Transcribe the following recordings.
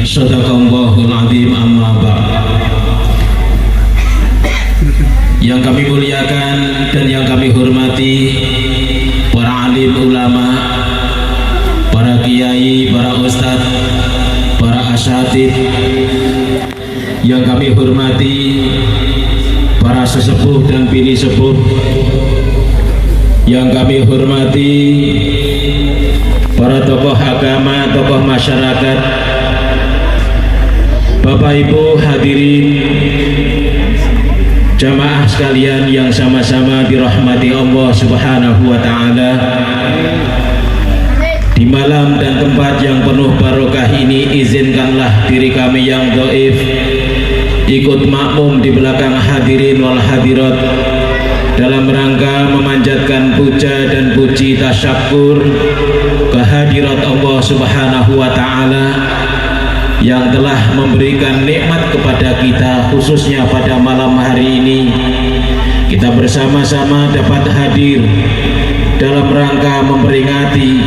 Shadaqallahul azim, amma ba'd. Yang kami muliakan dan yang kami hormati para alim ulama, para kiai, para ustadz, para asyatid, yang kami hormati para sesepuh dan bini sepuh, yang kami hormati para tokoh agama, tokoh masyarakat, Bapak Ibu hadirin jamaah sekalian yang sama-sama dirahmati Allah Subhanahu wa Ta'ala. Di malam dan tempat yang penuh barokah ini, izinkanlah diri kami yang dhaif ikut makmum di belakang hadirin wal hadirat dalam rangka memanjatkan puja dan puji tasyakur kehadirat Allah Subhanahu wa Ta'ala yang telah memberikan nikmat kepada kita, khususnya pada malam hari ini kita bersama-sama dapat hadir dalam rangka memperingati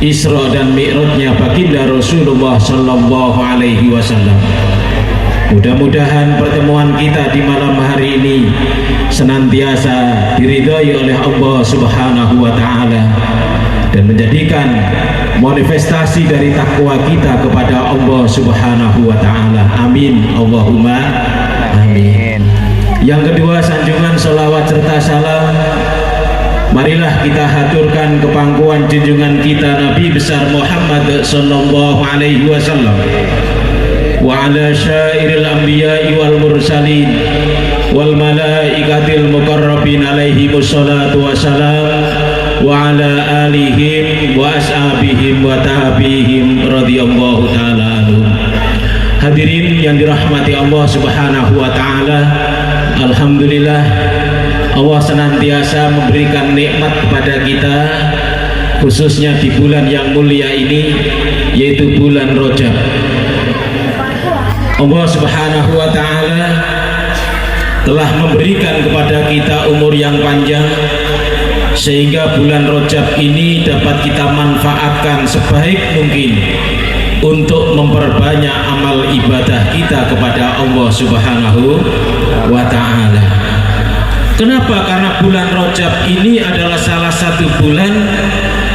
Isra dan Mi'rajnya baginda Rasulullah Sallallahu Alaihi Wasallam. Mudah-mudahan pertemuan kita di malam hari ini senantiasa diridhai oleh Allah Subhanahu wa Ta'ala dan menjadikan manifestasi dari takwa kita kepada Allah Subhanahu wa Ta'ala. Amin, Allahumma amin. Yang kedua, sanjungan salawat serta salam marilah kita haturkan ke pangkuan junjungan kita Nabi besar Muhammad sallallahu alaihi wasallam wa ala syairil anbiya'i wal mursalin wal malaikatil muqarrabin alaihi wassalatu wassalam wa ala alihim wa ashabihim wa tahabihim radhiyallahu ta'ala anhum. Hadirin yang dirahmati Allah Subhanahu wa Ta'ala, alhamdulillah Allah senantiasa memberikan nikmat kepada kita, khususnya di bulan yang mulia ini, yaitu bulan Rajab. Allah Subhanahu wa Ta'ala telah memberikan kepada kita umur yang panjang, sehingga bulan Rajab ini dapat kita manfaatkan sebaik mungkin untuk memperbanyak amal ibadah kita kepada Allah Subhanahu wa Ta'ala. Kenapa? Karena bulan Rajab ini adalah salah satu bulan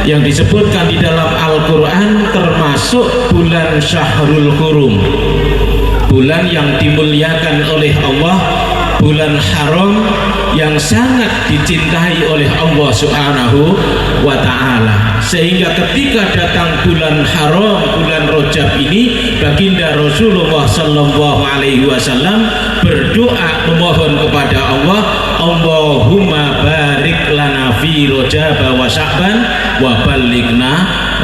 yang disebutkan di dalam Al-Quran termasuk bulan Syahrul Hurum, bulan yang dimuliakan oleh Allah, bulan haram yang sangat dicintai oleh Allah Subhanahu wa Ta'ala. Sehingga ketika datang bulan haram, bulan Rajab ini, baginda Rasulullah Sallallahu Alaihi Wasallam berdoa memohon kepada Allah, Allahumma barik lana fi Rajab wa Sya'ban wa balighna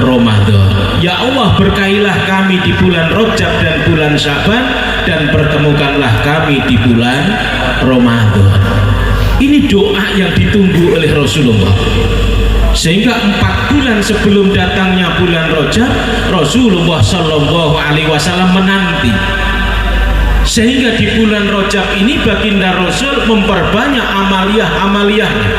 Ramadan. Ya Allah, berkailah kami di bulan Rajab dan bulan Sya'ban, dan pertemukanlah kami di bulan Ramadan. Ini doa yang ditunggu oleh Rasulullah, sehingga 4 bulan sebelum datangnya bulan Rajab, Rasulullah Sallallahu Alaihi Wasallam menanti, sehingga di bulan Rajab ini baginda Rasul memperbanyak amaliyah-amaliyahnya,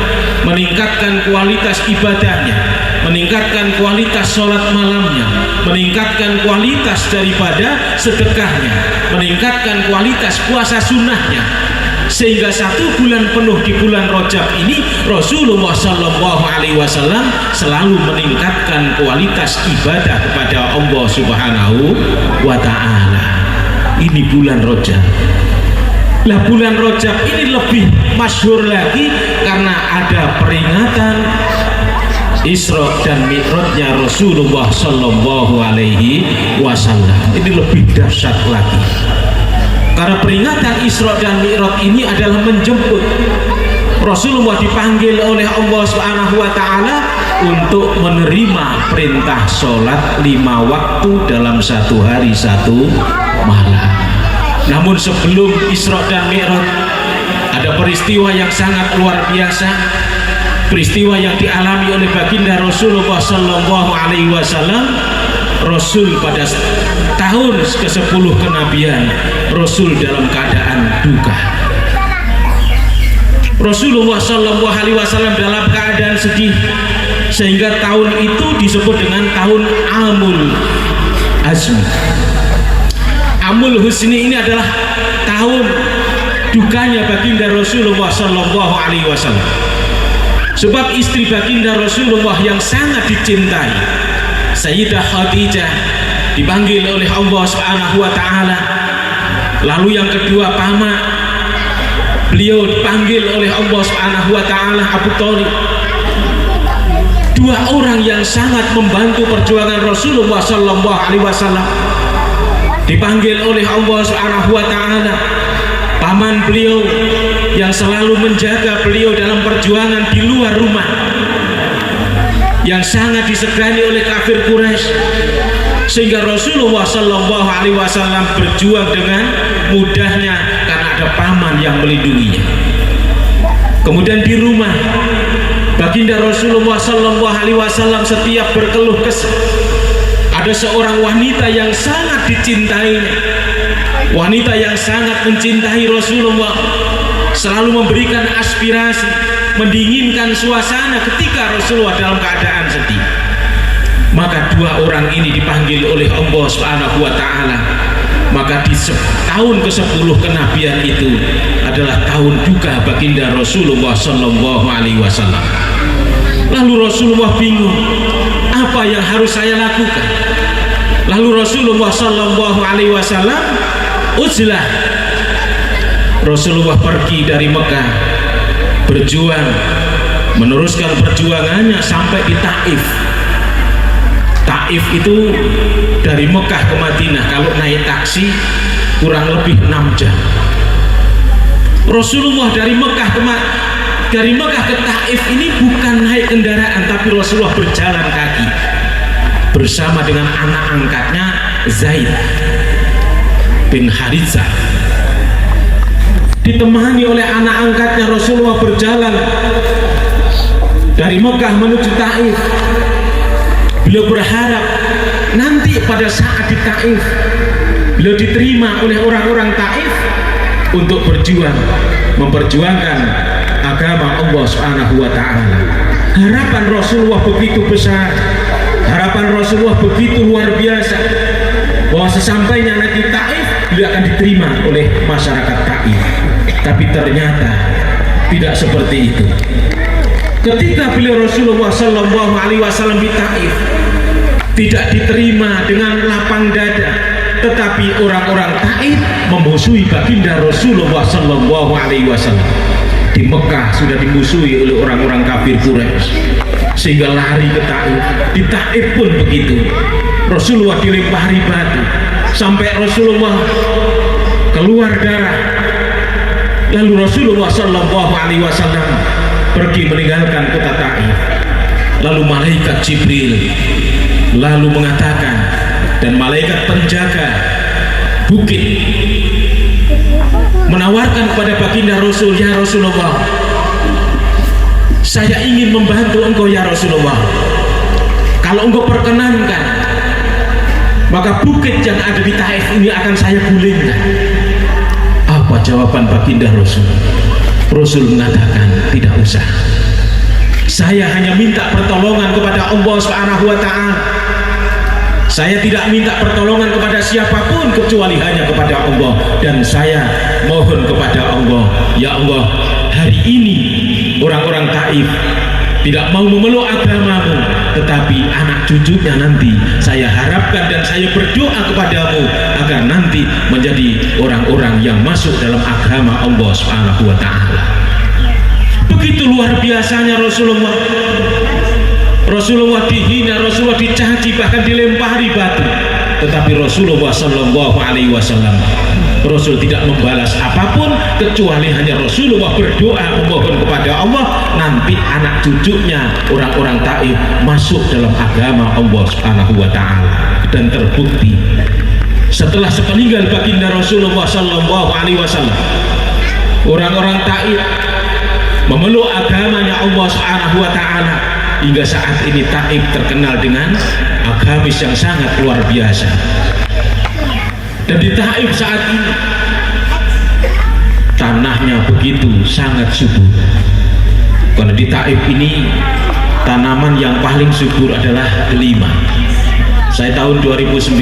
meningkatkan kualitas ibadahnya, meningkatkan kualitas sholat malamnya, meningkatkan kualitas daripada sedekahnya, meningkatkan kualitas puasa sunnahnya, sehingga 1 bulan penuh di bulan Rajab ini Rasulullah Sallallahu Alaihi Wasallam selalu meningkatkan kualitas ibadah kepada Allah Subhanahu wa Ta'ala. Ini bulan Rajab. Lah bulan Rajab ini lebih masyhur lagi karena ada peringatan Isra dan Mi'rajnya Rasulullah Sallallahu Alaihi Wasallam. Ini lebih dahsyat lagi karena peringatan Isra dan Mi'raj ini adalah menjemput Rasulullah, dipanggil oleh Allah Subhanahu wa Ta'ala untuk menerima perintah sholat 5 waktu dalam 1 hari 1 malam. Namun sebelum Isra dan Mi'raj ada peristiwa yang sangat luar biasa, peristiwa yang dialami oleh baginda Rasulullah Sallallahu Alaihi Wasallam. Rasul pada tahun ke-10 kenabian, Rasul dalam keadaan duka. Rasulullah Sallallahu Alaihi Wasallam dalam keadaan sedih, sehingga tahun itu disebut dengan tahun Amul Azmi. Amul Husni ini adalah tahun dukanya baginda Rasulullah Sallallahu Alaihi Wasallam. Sebab istri baginda Rasulullah yang sangat dicintai, Sayyidah Khadijah, dipanggil oleh Allah Subhanahu Wa Taala. Lalu yang kedua Pama, beliau dipanggil oleh Allah Subhanahu Wa Taala, Abu Thalib. Dua orang yang sangat membantu perjuangan Rasulullah Sallallahu Alaihi Wasallam dipanggil oleh Allah Subhanahu Wa Taala. Paman beliau yang selalu menjaga beliau dalam perjuangan di luar rumah, yang sangat disegani oleh kafir Quraisy, sehingga Rasulullah Sallallahu Alaihi Wasallam berjuang dengan mudahnya karena ada paman yang melindunginya. Kemudian di rumah, baginda Rasulullah Sallallahu Alaihi Wasallam setiap berkeluh kesah, ada seorang wanita yang sangat dicintainya, wanita yang sangat mencintai Rasulullah, selalu memberikan aspirasi, mendinginkan suasana ketika Rasulullah dalam keadaan sedih. Maka dua orang ini dipanggil oleh Allah Subhanahu Wa Taala. Maka di tahun ke-10 kenabian itu adalah tahun duka baginda Rasulullah Sallallahu Alaihi Wasallam. Lalu Rasulullah bingung, apa yang harus saya lakukan? Lalu Rasulullah Sallallahu Alaihi Wasallam uzlah. Rasulullah pergi dari Mekah, berjuang, meneruskan perjuangannya sampai di Taif. Taif itu dari Mekah ke Madinah kalau naik taksi kurang lebih 6 jam. Rasulullah dari Mekah ke Taif ini bukan naik kendaraan, tapi Rasulullah berjalan kaki bersama dengan anak angkatnya Zaid bin Haritsah. Ditemani oleh anak angkatnya, Rasulullah berjalan dari Mekah menuju Taif. Beliau berharap nanti pada saat di Taif beliau diterima oleh orang-orang Taif untuk berjuang, memperjuangkan agama Allah Subhanahu Wa Taala. Harapan Rasulullah begitu besar, harapan Rasulullah begitu luar biasa, bahwa sesampainya nanti Taif beliau akan diterima oleh masyarakat Taif. Tapi ternyata tidak seperti itu. Ketika beliau Rasulullah Sallallahu Alaihi Wasallam di Taif, tidak diterima dengan lapang dada, tetapi orang-orang Taif memusuhi baginda Rasulullah Sallallahu Alaihi Wasallam. Di Mekah sudah dimusuhi oleh orang-orang kafir Quraisy, sehingga lari ke Taif. Di Taif pun begitu, Rasulullah dilempari batu sampai Rasulullah keluar darah. Lalu Rasulullah Sallallahu Alaihi Wasallam pergi meninggalkan kota Taif. Lalu malaikat Jibril lalu mengatakan, dan malaikat penjaga bukit menawarkan kepada baginda Rasul, ya Rasulullah, saya ingin membantu engkau ya Rasulullah. Kalau engkau perkenankan, maka bukit yang ada di Taif ini akan saya gulingkan. Apa jawaban baginda Rasul? Rasul mengatakan, tidak usah. Saya hanya minta pertolongan kepada Allah Subhanahu Wa Taala. Saya tidak minta pertolongan kepada siapapun kecuali hanya kepada Allah. Dan saya mohon kepada Allah, ya Allah, hari ini orang-orang Taif tidak mau memeluk agamamu, tetapi anak cucunya nanti saya harapkan dan saya berdoa kepadamu agar nanti menjadi orang-orang yang masuk dalam agama Allah Subhanahu Wa Taala. Begitu luar biasanya Rasulullah. Rasulullah dihina, Rasulullah dicaci, bahkan dilempari batu, tetapi Rasulullah Sallallahu Alaihi Wasallam, Rasul tidak membalas apapun kecuali hanya Rasulullah berdoa memohon kepada Allah nanti anak cucunya orang-orang Taif masuk dalam agama Allah Subhanahu Wa Taala. Dan terbukti setelah sepeninggal baginda Rasulullah Sallallahu Alaihi Wasallam, orang-orang Taif memeluk agamanya Allah Subhanahu Wa Taala. Hingga saat ini Taif terkenal dengan agamis yang sangat luar biasa. Dan di Taif saat ini tanahnya begitu sangat subur. Karena di Taif ini tanaman yang paling subur adalah delima. Saya tahun 2019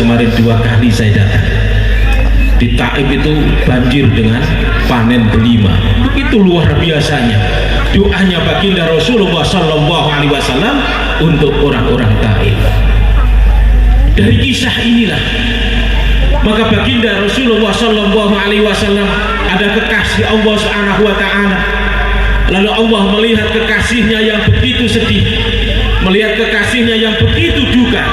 kemarin 2 kali saya datang. Di Taif itu banjir dengan panen delima. Begitu luar biasanya doanya baginda Rasulullah Sallallahu Alaihi Wasallam untuk orang-orang Taif. Dari kisah inilah maka baginda Rasulullah Sallallahu Alaihi Wasallam ada kekasih Allah Subhanahu Wa Taala. Lalu Allah melihat kekasihnya yang begitu sedih, melihat kekasihnya yang begitu duka,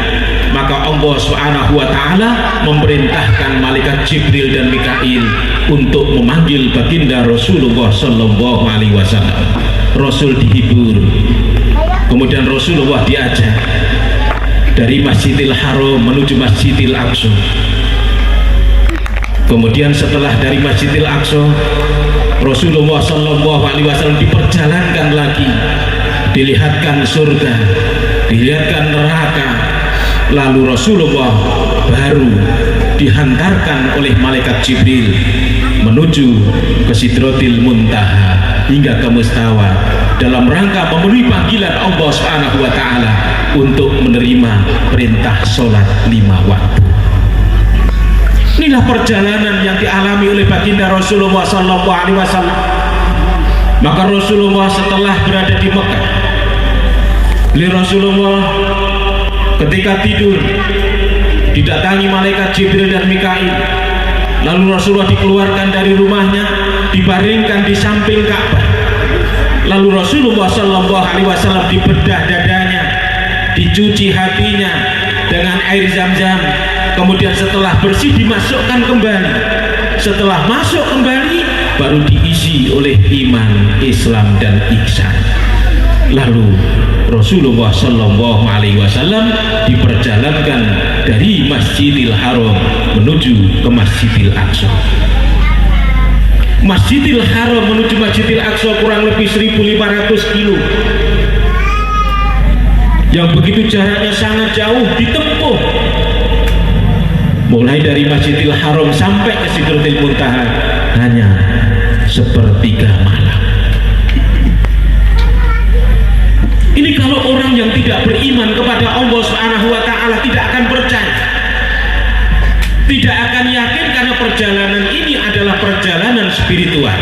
maka Allah Subhanahu wa taala memerintahkan malaikat Jibril dan Mikail untuk memanggil baginda Rasulullah sallallahu alaihi wasallam. Rasul dihibur. Kemudian Rasulullah diajak dari Masjidil Haram menuju Masjidil Aqsa. Kemudian setelah dari Masjidil Aqsa, Rasulullah sallallahu alaihi wasallam diperjalankan lagi, dilihatkan surga, dilihatkan neraka. Lalu Rasulullah baru dihantarkan oleh malaikat Jibril menuju ke Sidratil Muntaha hingga ke Mustawa dalam rangka memenuhi panggilan Allah Subhanahu wa taala untuk menerima perintah sholat 5 waktu. Inilah perjalanan yang dialami oleh baginda Rasulullah sallallahu alaihi wasallam. Maka Rasulullah setelah berada di Mekah, Rasulullah ketika tidur didatangi malaikat Jibril dan Mikail. Lalu Rasulullah dikeluarkan dari rumahnya, dibaringkan di samping Ka'bah. Lalu Rasulullah sallallahu alaihi wasallam dibedah dadanya, dicuci hatinya dengan air Zam-Zam. Kemudian setelah bersih dimasukkan kembali. Setelah masuk kembali baru diisi oleh iman, Islam dan ihsan. Lalu Rasulullah sallallahu alaihi wasallam diperjalankan dari Masjidil Haram menuju ke Masjidil Aqsa. Masjidil Haram menuju Masjidil Aqsa kurang lebih 1500 kilo. Yang begitu jaraknya sangat jauh ditempuh. Mulai dari Masjidil Haram sampai ke Sidratil Muntaha hanya sepertiga malam. Ini kalau orang yang tidak beriman kepada Allah Subhanahu wa taala tidak akan percaya, tidak akan yakin, karena perjalanan ini adalah perjalanan spiritual.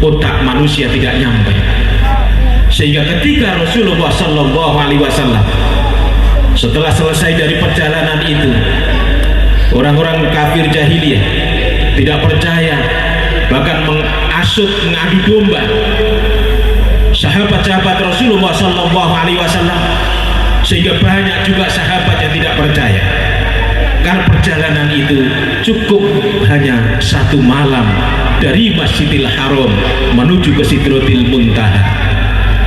Otak manusia tidak nyampe. Sehingga ketika Rasulullah sallallahu alaihi wasallam setelah selesai dari perjalanan itu, orang-orang kafir jahiliyah tidak percaya, bahkan menghasut, mengadu domba sahabat-sahabat Rasulullah sallallahu alaihi wasallam, sehingga banyak juga sahabat yang tidak percaya. Karena perjalanan itu cukup hanya 1 malam dari Masjidil Haram menuju ke Sidratil Muntaha.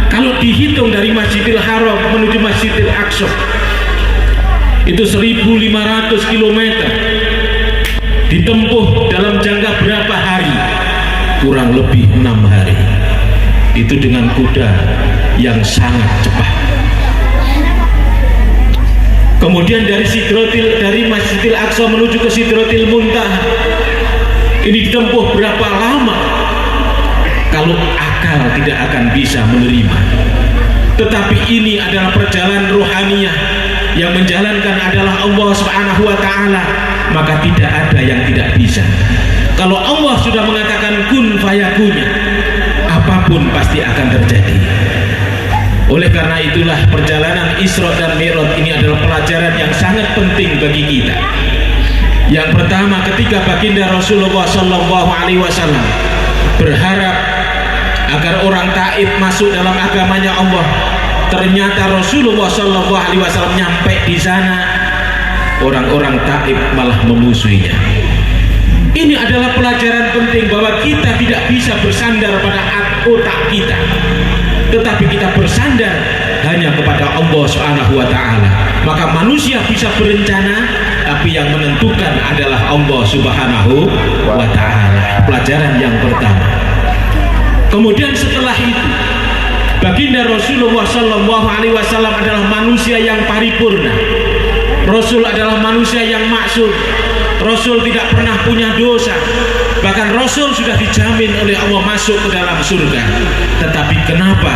Kalau dihitung dari Masjidil Haram menuju Masjidil Aqsa itu 1500 km, ditempuh dalam jangka berapa hari? Kurang lebih 6 hari. Itu dengan kuda yang sangat cepat. Kemudian dari Masjidil Aqsa menuju ke Sidratil Muntaha ini ditempuh berapa lama? Kalau akal tidak akan bisa menerima. Tetapi ini adalah perjalanan ruhaniyah, yang menjalankan adalah Allah Subhanahu wa taala, maka tidak ada yang tidak bisa. Kalau Allah sudah mengatakan kun fayakun, apapun pasti akan terjadi. Oleh karena itulah perjalanan Isra dan Mi'raj ini adalah pelajaran yang sangat penting bagi kita. Yang pertama, ketika baginda Rasulullah sallallahu alaihi wasallam berharap agar orang Taif masuk dalam agamanya Allah, ternyata Rasulullah sallallahu alaihi wasallam nyampe di sana, orang-orang Taif malah memusuhinya. Ini adalah pelajaran penting bahwa kita tidak bisa bersandar pada otak kita, tetapi kita bersandar hanya kepada Allah Subhanahu wa taala. Maka manusia bisa berencana, tapi yang menentukan adalah Allah Subhanahu wa taala. Pelajaran yang pertama. Kemudian setelah itu, baginda Rasulullah sallallahu alaihi wasallam adalah manusia yang paripurna. Rasul adalah manusia yang maksum. Rasul tidak pernah punya dosa. Bahkan Rasul sudah dijamin oleh Allah masuk ke dalam surga. Tetapi kenapa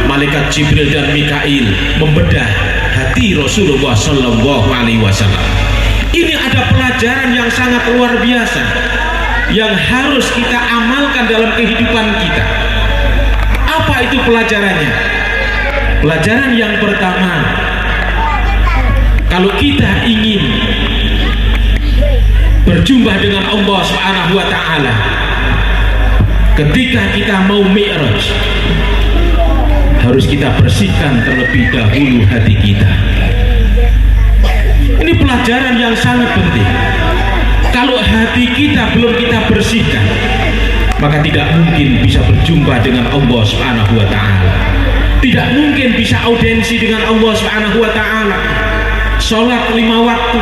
malaikat Jibril dan Mikail membedah hati Rasulullah sallallahu alaihi wasallam? Ini ada pelajaran yang sangat luar biasa yang harus kita amalkan dalam kehidupan kita. Apa itu pelajarannya? Pelajaran yang pertama, kalau kita ingin berjumpa dengan Allah Subhanahu wa Ta'ala, ketika kita mau Mi'raj, harus kita bersihkan terlebih dahulu hati kita. Ini pelajaran yang sangat penting. Kalau hati kita belum kita bersihkan, maka tidak mungkin bisa berjumpa dengan Allah Subhanahu wa Ta'ala. Tidak mungkin bisa audiensi dengan Allah Subhanahu wa Ta'ala. Sholat 5 waktu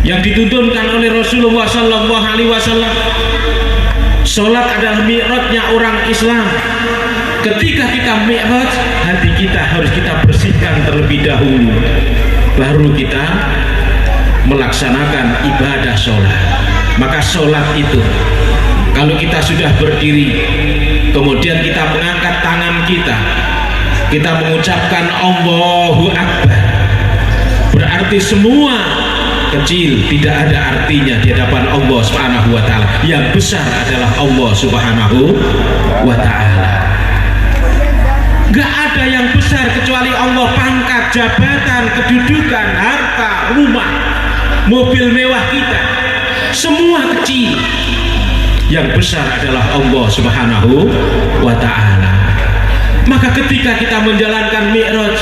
yang dituntunkan oleh Rasulullah Sallallahu Alaihi Wasallam. Sholat adalah mi'rajnya orang Islam. Ketika kita mi'raj, hati kita harus kita bersihkan terlebih dahulu, baru kita melaksanakan ibadah sholat. Maka sholat itu, kalau kita sudah berdiri, kemudian kita mengangkat tangan kita mengucapkan Allahu Akbar, berarti semua kecil tidak ada artinya di hadapan Allah Subhanahu wa Ta'ala. Yang besar adalah Allah Subhanahu wa Ta'ala. Gak ada yang besar kecuali Allah. Pangkat, jabatan, kedudukan, harta, rumah, mobil mewah kita, semua kecil. Yang besar adalah Allah Subhanahu wa Ta'ala. Maka ketika kita menjalankan Mi'raj,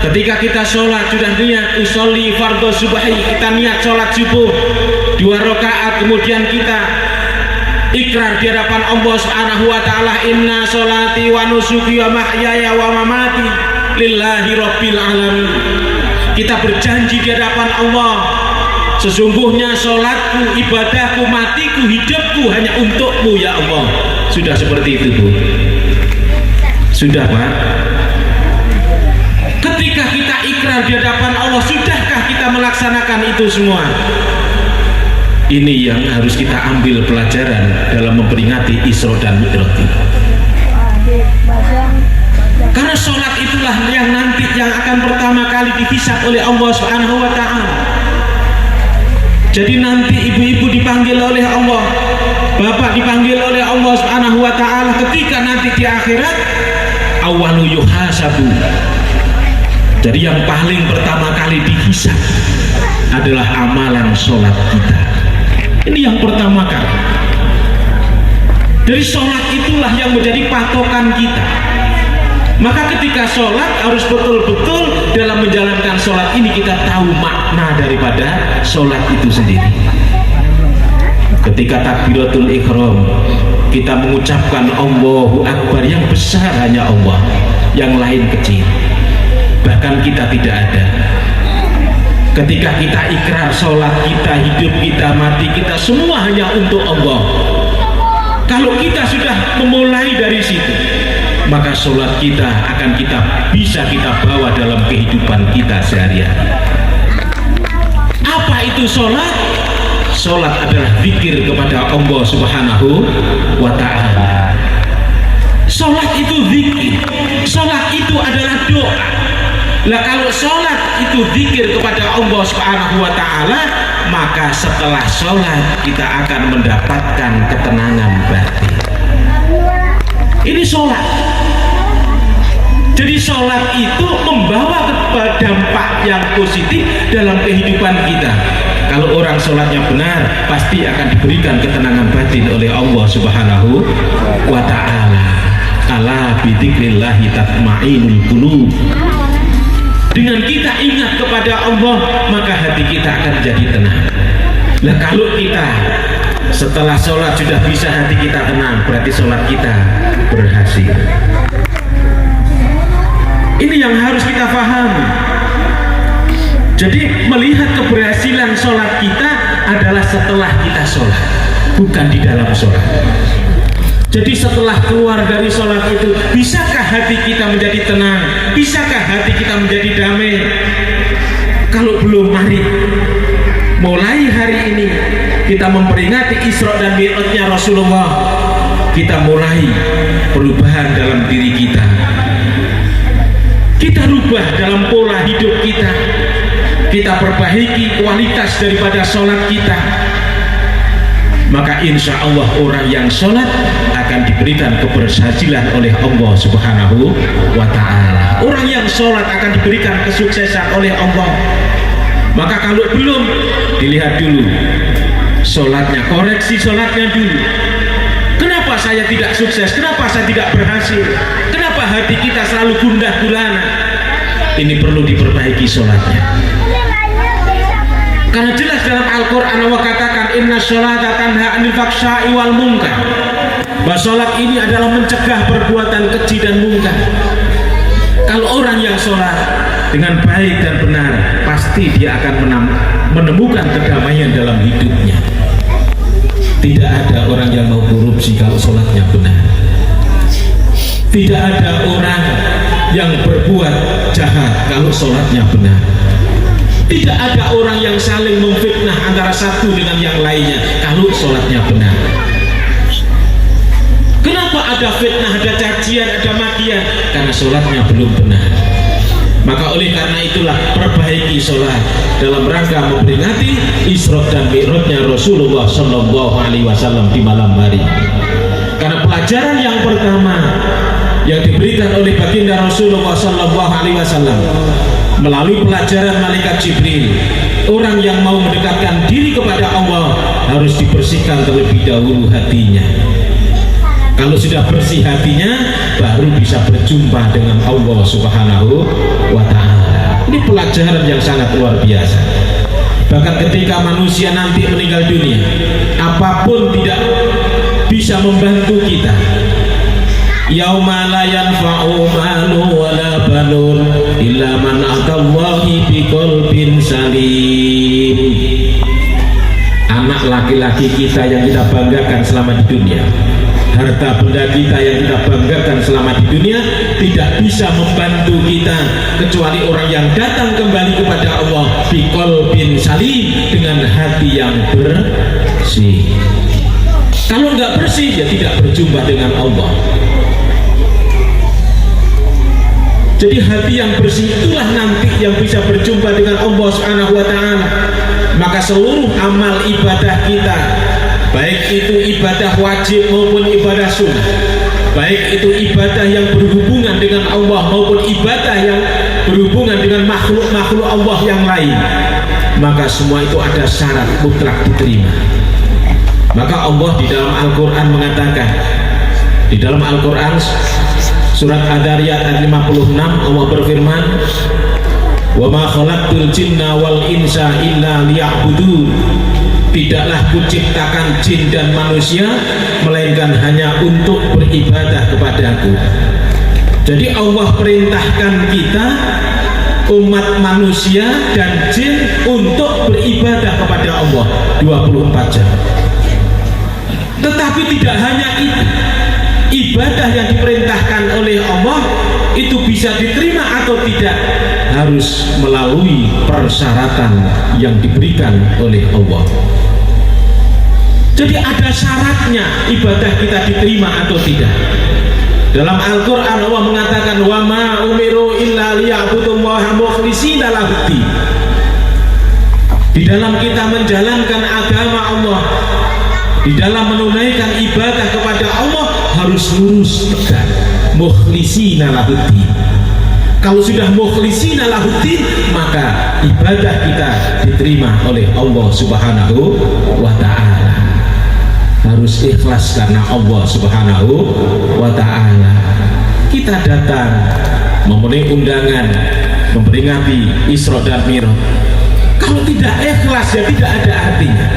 ketika kita sholat, sudah niat usolli fardhu subhi, kita niat sholat subuh 2 rakaat, kemudian kita ikrar di hadapan Allah Subhanahu wa Ta'ala, inna sholati wa nusuki wa mahyaya wa mamati lillahi rabbil alamin. Kita berjanji di hadapan Allah, sesungguhnya sholatku, ibadahku, matiku, hidupku hanya untukmu ya Allah. Sudah seperti itu, Bu? Sudah, Pak? Ketika kita ikrar di hadapan Allah, sudahkah kita melaksanakan itu semua? Ini yang harus kita ambil pelajaran dalam memperingati Isra dan Mi'raj. Karena sholat itulah yang nanti yang akan pertama kali dihisab oleh Allah Subhanahu wa Ta'ala. Jadi nanti ibu-ibu dipanggil oleh Allah, bapak dipanggil oleh Allah Subhanahu wa Ta'ala. Ketika nanti di akhirat, awalu yuhasabu, jadi yang paling pertama kali dihisab adalah amalan sholat kita. Ini yang pertama kali. Dari sholat itulah yang menjadi patokan kita. Maka ketika sholat harus betul-betul dalam menjalankan sholat ini kita tahu makna daripada sholat itu sendiri. Ketika takbiratul ihram, kita mengucapkan Allahu Akbar, yang besar hanya Allah, yang lain kecil, bahkan kita tidak ada. Ketika kita ikrar sholat kita, hidup kita, mati kita, semua hanya untuk Allah. Kalau kita sudah memulai dari situ, maka sholat kita akan bisa kita bawa dalam kehidupan kita sehari-hari. Apa itu sholat? Sholat adalah zikir kepada Allah Subhanahu wa Ta'ala. Sholat itu zikir, sholat itu adalah doa. Lah kalau sholat itu zikir kepada Allah Subhanahu wa Ta'ala, maka setelah sholat kita akan mendapatkan ketenangan batin. Ini sholat. Jadi sholat itu membawa dampak yang positif dalam kehidupan kita. Kalau orang sholatnya benar, pasti akan diberikan ketenangan batin oleh Allah Subhanahu wa Ta'ala. Ala bidzikrillahi tatma'innul qulub. Dengan kita ingat kepada Allah, maka hati kita akan jadi tenang. Nah kalau kita setelah sholat sudah bisa hati kita tenang, berarti sholat kita berhasil. Ini yang harus kita pahami. Jadi melihat keberhasilan sholat kita adalah setelah kita sholat, bukan di dalam sholat. Jadi setelah keluar dari sholat itu, bisakah hati kita menjadi tenang? Bisakah hati kita menjadi damai? Kalau belum, mari mulai hari ini kita memperingati Isra dan Mi'rajnya Rasulullah. Kita mulai perubahan dalam diri kita. Kita rubah dalam pola hidup kita. kita perbaiki kualitas daripada sholat kita, maka insya Allah orang yang sholat akan diberikan keberhasilan oleh Allah Subhanahu wa Ta'ala. Orang yang sholat akan diberikan kesuksesan oleh Allah. Maka kalau belum, dilihat dulu sholatnya, koreksi sholatnya dulu. Kenapa saya tidak sukses? Kenapa saya tidak berhasil? Kenapa hati kita selalu gundah gulana? Ini perlu diperbaiki sholatnya. Karena jelas dalam Al-Quran Allah katakan inna sholata tanha anil faksha'i wal munkar, bahwa sholat ini adalah mencegah perbuatan keji dan mungkar. Kalau orang yang sholat dengan baik dan benar, pasti dia akan menemukan kedamaian dalam hidupnya. Tidak ada orang yang mau korupsi kalau sholatnya benar. Tidak ada orang yang berbuat jahat kalau sholatnya benar. Tidak ada orang yang saling memfitnah antara satu dengan yang lainnya kalau sholatnya benar. Kenapa ada fitnah, ada cacian, ada makian? Karena sholatnya belum benar. Maka oleh karena itulah perbaiki sholat dalam rangka memperingati Isra dan Mi'rajnya Rasulullah Shallallahu Alaihi Wasallam di malam hari. Karena pelajaran yang pertama yang diberikan oleh baginda Rasulullah Shallallahu Alaihi Wasallam melalui pelajaran malaikat Jibril, orang yang mau mendekatkan diri kepada Allah harus dibersihkan terlebih dahulu hatinya. Kalau sudah bersih hatinya, baru bisa berjumpa dengan Allah Subhanahu wa Ta'ala. Ini pelajaran yang sangat luar biasa. Bahkan ketika manusia nanti meninggal dunia, apapun tidak bisa membantu kita. Yauma la yanfa'u malun wala banun illa man atallahi biqalbin salim. Anak laki-laki kita yang kita banggakan selama di dunia, harta benda kita yang kita banggakan selama di dunia, tidak bisa membantu kita kecuali orang yang datang kembali kepada Allah biqalbin salim, dengan hati yang bersih. Kalau nggak bersih, ya tidak berjumpa dengan Allah. Jadi hati yang bersih itulah nanti yang bisa berjumpa dengan Allah Subhanahu wa Ta'ala. Maka seluruh amal ibadah kita, baik itu ibadah wajib maupun ibadah sunnah, baik itu ibadah yang berhubungan dengan Allah maupun ibadah yang berhubungan dengan makhluk-makhluk Allah yang lain, maka semua itu ada syarat mutlak diterima. Maka Allah di dalam Al-Quran mengatakan, di dalam Al-Quran surat Ad-Dariyat ayat 56, Allah berfirman, wa ma khalaqtul jinna wal insa illa liya'budun. Tidaklah kuciptakan jin dan manusia melainkan hanya untuk beribadah kepadaku. Jadi Allah perintahkan kita umat manusia dan jin untuk beribadah kepada Allah 24 jam. Tetapi tidak hanya itu, ibadah yang diperintahkan oleh Allah itu bisa diterima atau tidak harus melalui persyaratan yang diberikan oleh Allah. Jadi ada syaratnya ibadah kita diterima atau tidak. Dalam Al-Quran Allah mengatakan wa ma umiru illa liya'budullaha mukhlishina lahud-din. Di dalam kita menjalankan agama Allah, di dalam menunaikan ibadah kepada Allah, harus lurus tegak, mukhlishina lahud-din. Kalau sudah mukhlishina lahud-din, maka ibadah kita diterima oleh Allah Subhanahu wa Ta'ala. Harus ikhlas karena Allah Subhanahu wa Ta'ala. Kita datang memenuhi undangan memperingati Isra dan Mi'raj. Kalau tidak ikhlas, ya tidak ada artinya.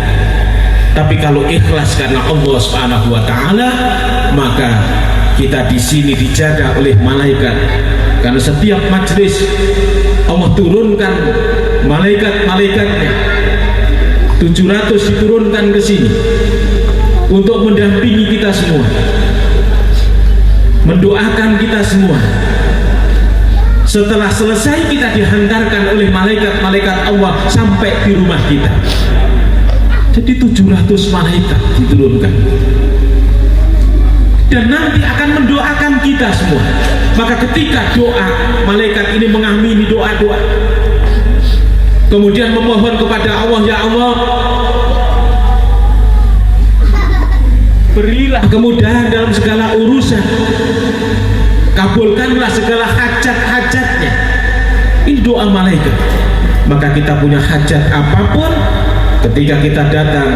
Tapi kalau ikhlas karena Allah Subhanahu wa Ta'ala, maka kita di sini dijaga oleh malaikat. Karena setiap majelis Allah turunkan malaikat-malaikatnya, 700 diturunkan ke sini untuk mendampingi kita semua, mendoakan kita semua. Setelah selesai, kita dihantarkan oleh malaikat-malaikat Allah sampai di rumah kita. Jadi 700 malaikat diturunkan dan nanti akan mendoakan kita semua. Maka ketika doa, malaikat ini mengamini doa-doa. kemudian memohon kepada Allah, ya Allah berilah kemudahan dalam segala urusan, kabulkanlah segala hajat-hajatnya. Ini doa malaikat. Maka kita punya hajat apapun, ketika kita datang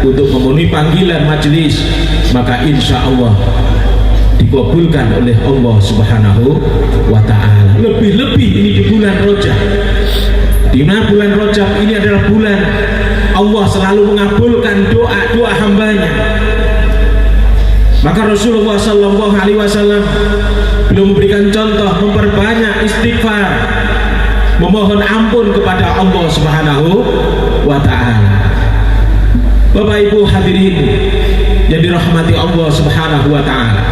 untuk memenuhi panggilan majelis, maka insya Allah dikabulkan oleh Allah Subhanahu wa ta'ala. Lebih-lebih ini di bulan Rajab, di mana bulan Rajab ini adalah bulan Allah selalu mengabulkan doa-doa hambanya. Maka Rasulullah Sallallahu Alaihi Wasallam belum memberikan contoh memperbanyak istighfar, memohon ampun kepada Allah Subhanahu wa ta'ala. Bapak Ibu hadirin yang dirahmati Allah Subhanahu wa ta'ala.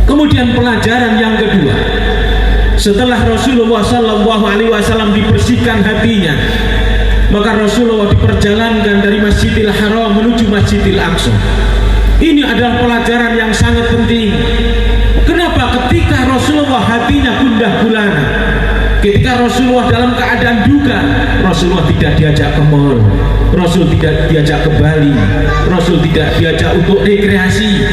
Kemudian pelajaran yang kedua, setelah Rasulullah Sallallahu Alaihi Wasallam dibersihkan hatinya, maka Rasulullah diperjalankan dari Masjidil Haram menuju Masjidil Aqsa. Ini adalah pelajaran yang sangat penting. Kenapa? Ketika Rasulullah hatinya gundah gulana, ketika Rasulullah dalam keadaan duka, Rasulullah tidak diajak ke mall, Rasul tidak diajak ke Bali, Rasul tidak diajak untuk rekreasi,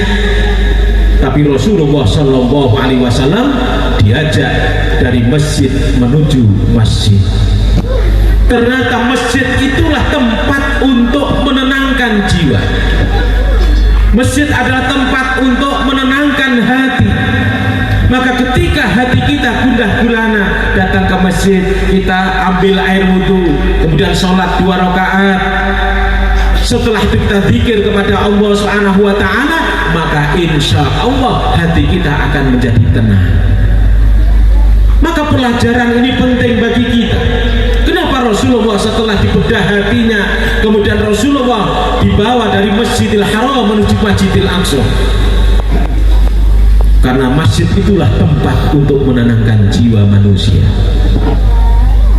tapi Rasulullah Shallallahu Alaihi Wasallam diajak dari masjid menuju masjid. Ternyata masjid itulah tempat untuk menenangkan jiwa. Masjid adalah tempat untuk menenangkan hati. Maka ketika hati kita gundah gulana, datang ke masjid, kita ambil air wudhu, kemudian sholat 2 rakaat. Setelah itu kita zikir kepada Allah Subhanahu wa ta'ala, maka insya Allah hati kita akan menjadi tenang. Maka pelajaran ini penting bagi kita. Kenapa Rasulullah setelah dibedah hatinya, kemudian Rasulullah dibawa dari Masjidil Haram menuju Masjidil Aqsa? Karena masjid itulah tempat untuk menenangkan jiwa manusia.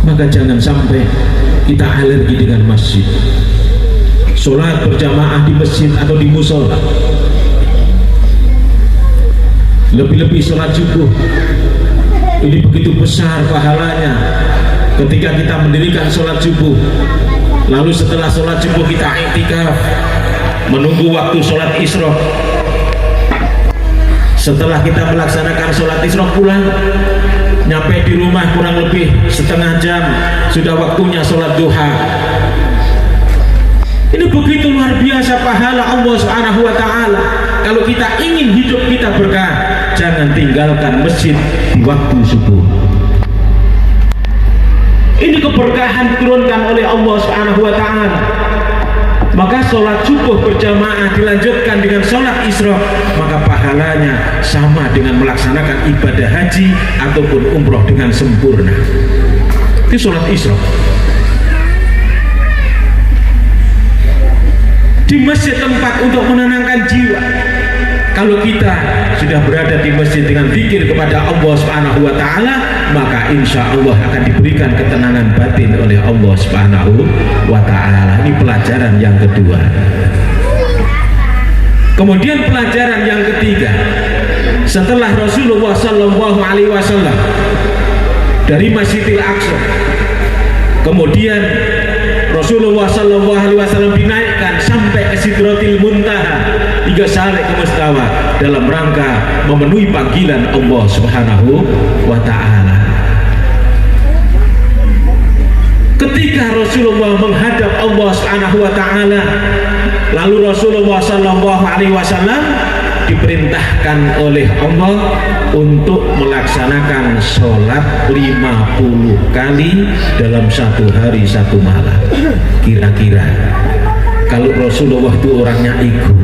Maka jangan sampai kita alergi dengan masjid. Sholat berjamaah di masjid atau di musola, lebih-lebih sholat subuh, ini begitu besar pahalanya. Ketika kita mendirikan sholat subuh, lalu setelah sholat subuh kita iktikaf menunggu waktu sholat isyraq. Setelah kita melaksanakan sholat isyraq pulang, nyampe di rumah kurang lebih setengah jam, sudah waktunya sholat duha. Ini begitu luar biasa pahala Allah Subhanahu wa ta'ala. Kalau kita ingin hidup kita berkah, jangan tinggalkan masjid di waktu subuh. Ini keberkahan diturunkan oleh Allah Subhanahu wa ta'ala. Maka sholat subuh berjamaah dilanjutkan dengan sholat isyraq, maka pahalanya sama dengan melaksanakan ibadah haji ataupun umroh dengan sempurna. Itu sholat isyraq di masjid, tempat untuk menenangkan jiwa. Kalau kita sudah berada di masjid dengan zikir kepada Allah Subhanahu wa ta'ala, maka insya Allah akan diberikan ketenangan batin oleh Allah Subhanahu wa ta'ala. Ini pelajaran yang kedua. Kemudian pelajaran yang ketiga, setelah Rasulullah Sallallahu Alaihi Wasallam dari Masjidil Aqsa, kemudian Rasulullah Sallallahu Alaihi Wasallam dinaikkan sampai ke Sidratil Muntaha, hingga sampai ke Mustawa, dalam rangka memenuhi panggilan Allah Subhanahu wa ta'ala. Ketika Rasulullah menghadap Allah Subhanahu wa ta'ala, lalu Rasulullah Sallallahu Alaihi Wasallam diperintahkan oleh Allah untuk melaksanakan sholat 50 kali dalam satu hari satu malam. Kira-kira kalau Rasulullah itu orangnya ego,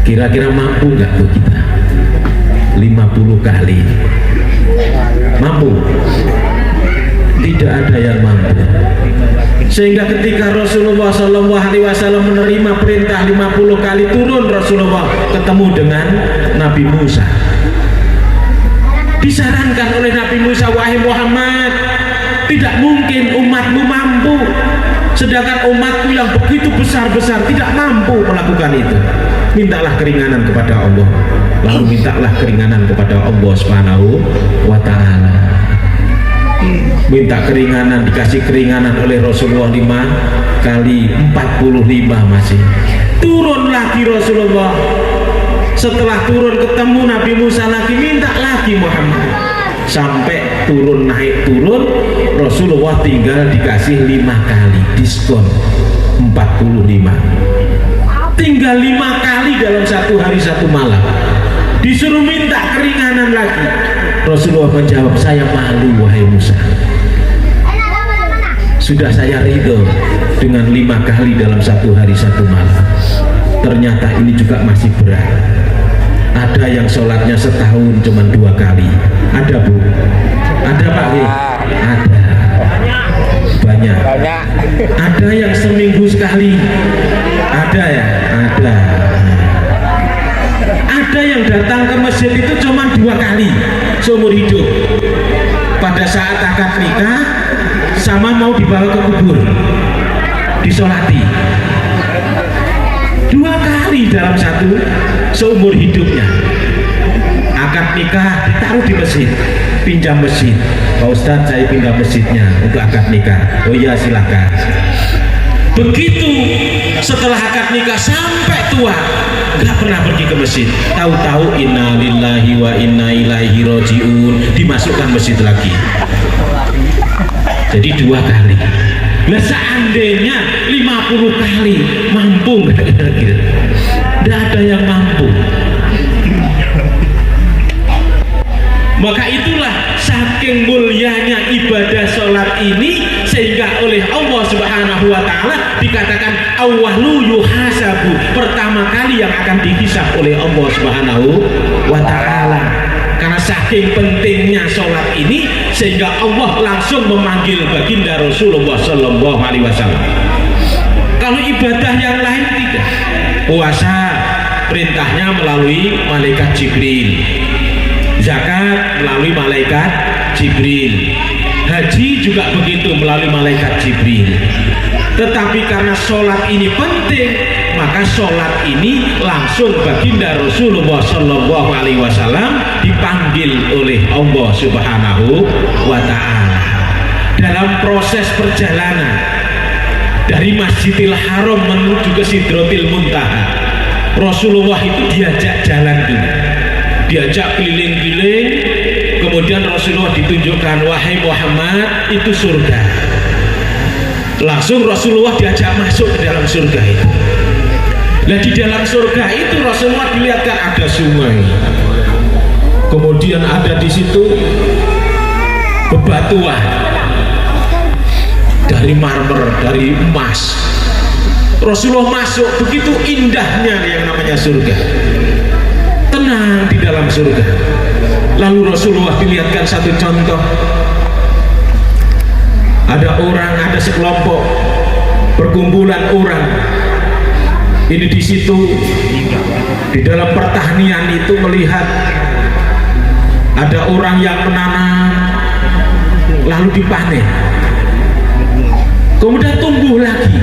kira-kira mampu nggak tuh kita 50 kali? Mampu? Tidak ada yang mampu. Sehingga ketika Rasulullah Sallallahu Alaihi Wasallam menerima perintah 50 kali, turun Rasulullah ketemu dengan Nabi Musa. Disarankan oleh Nabi Musa, wahai Muhammad, tidak mungkin umatmu mampu, sedangkan umatku yang begitu besar-besar tidak mampu melakukan itu. Mintalah keringanan kepada Allah. Lalu mintalah keringanan kepada Allah Subhanahu wa ta'ala. minta keringanan, dikasih keringanan oleh Rasulullah 5 kali 45 masih. Turun lagi Rasulullah, setelah turun ketemu Nabi Musa lagi, minta lagi Muhammad, sampai turun naik turun, Rasulullah tinggal dikasih 5 kali diskon 45, tinggal 5 kali dalam satu hari satu malam. Disuruh minta keringanan lagi, Rasulullah menjawab, saya malu wahai Musa, sudah saya ridho dengan 5 kali dalam satu hari satu malam. Ternyata ini juga masih berat. Ada yang sholatnya setahun cuma 2 kali. Ada Bu? Ada Pak? Ada. Banyak. Ada yang seminggu sekali. Ada ya? Ada. Ada yang datang ke masjid itu cuma 2 kali seumur hidup. Pada saat akad nikah sama mau dibawa ke kubur, disolati. 2 kali dalam satu seumur hidupnya. Akad nikah ditaruh di masjid, pinjam masjid. Pak Ustadz, saya pinjam masjidnya untuk akad nikah. Oh iya silakan. Begitu setelah akad nikah sampai tua nggak pernah pergi ke masjid. Tahu-tahu inna lillahi wa inna ilaihi rojiun, dimasukkan masjid lagi. Jadi 2 kali. Nah seandainya 50 kali mampu nggak kira-kira? Nggak ada yang mampu. Maka itulah saking mulianya ibadah sholat ini, sehingga oleh Allah Subhanahu wa Ta'ala dikatakan awwalu yuhasabu, pertama kali yang akan dihisab oleh Allah Subhanahu wa Ta'ala. Karena saking pentingnya sholat ini, sehingga Allah langsung memanggil baginda Rasulullah Sallallahu Alaihi Wasallam. Kalau ibadah yang lain tidak. Puasa perintahnya melalui malaikat Jibril, zakat melalui malaikat Jibril, haji juga begitu melalui malaikat Jibril. Tetapi karena sholat ini penting, maka sholat ini langsung baginda Rasulullah Sallallahu Alaihi Wasallam dipanggil oleh Allah Subhanahu wa Ta'ala. Dalam proses perjalanan dari Masjidil Haram menuju ke Sidratil Muntaha, Rasulullah itu diajak jalan dulu, diajak keliling-keliling. Kemudian Rasulullah ditunjukkan, wahai Muhammad, itu surga. Langsung Rasulullah diajak masuk ke dalam surga itu. Nah di dalam surga itu Rasulullah dilihatkan ada sungai, kemudian ada di situ bebatuan dari marmer, dari emas. Rasulullah masuk, begitu indahnya yang namanya surga, tenang di dalam surga. Lalu Rasulullah dilihatkan satu contoh, ada orang, ada sekelompok perkumpulan orang ini di situ di dalam pertanian itu melihat ada orang yang menanam lalu dipanen, kemudian tumbuh lagi.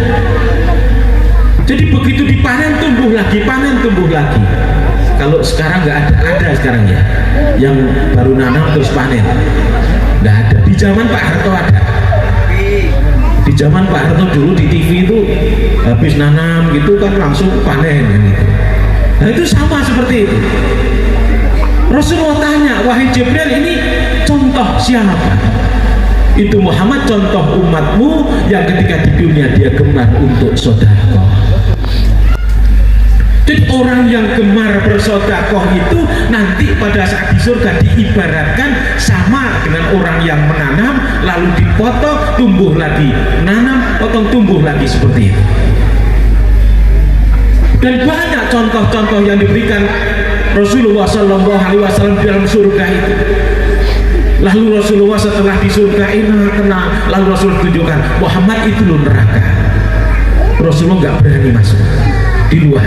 Jadi begitu dipanen tumbuh lagi, panen tumbuh lagi. Kalau sekarang nggak ada sekarang ya, yang baru nanam terus panen nggak ada. Di zaman Pak Harto ada. Di zaman Pak Harto dulu di TV itu habis nanam gitu kan langsung panen gitu. Nah itu sama seperti itu. Rasulullah tanya, wahai Jibril, ini contoh siapa? Itu Muhammad, contoh umatmu yang ketika di dunia dia gemar untuk sedekah. Jadi orang yang gemar bersedekah itu nanti pada saat di surga diibaratkan sama dengan orang yang menanam lalu dipotong tumbuh lagi, nanam potong tumbuh lagi, seperti itu. Dan banyak contoh-contoh yang diberikan Rasulullah Sallallahu Alaihi Wasallam dalam surga itu. Lalu Rasulullah setelah di surga ini kenal, lalu Rasul tunjukkan Muhammad itu loh neraka. Rasulullah nggak berani masuk, di luar.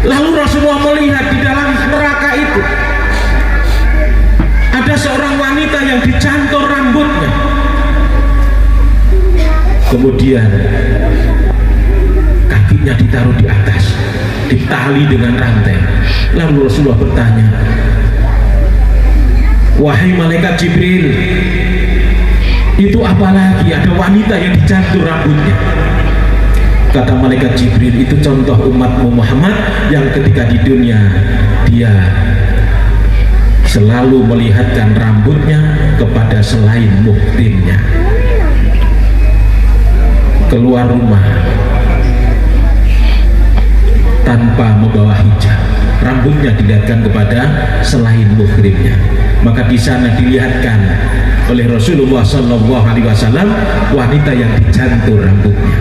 Lalu Rasulullah melihat di dalam neraka itu ada seorang wanita yang dicantor rambutnya, kemudian kakinya ditaruh di atas, ditali dengan rantai. Lalu Rasulullah bertanya, wahai malaikat Jibril, Itu apalagi ada wanita yang dicantur rambutnya. Kata malaikat Jibril, itu contoh umatmu Muhammad yang ketika di dunia dia selalu melihatkan rambutnya kepada selain muhrimnya. Keluar rumah tanpa membawa hijab, rambutnya dilihatkan kepada selain muhrimnya. Maka di sana dilihatkan oleh Rasulullah SAW wanita yang dicantur rambutnya.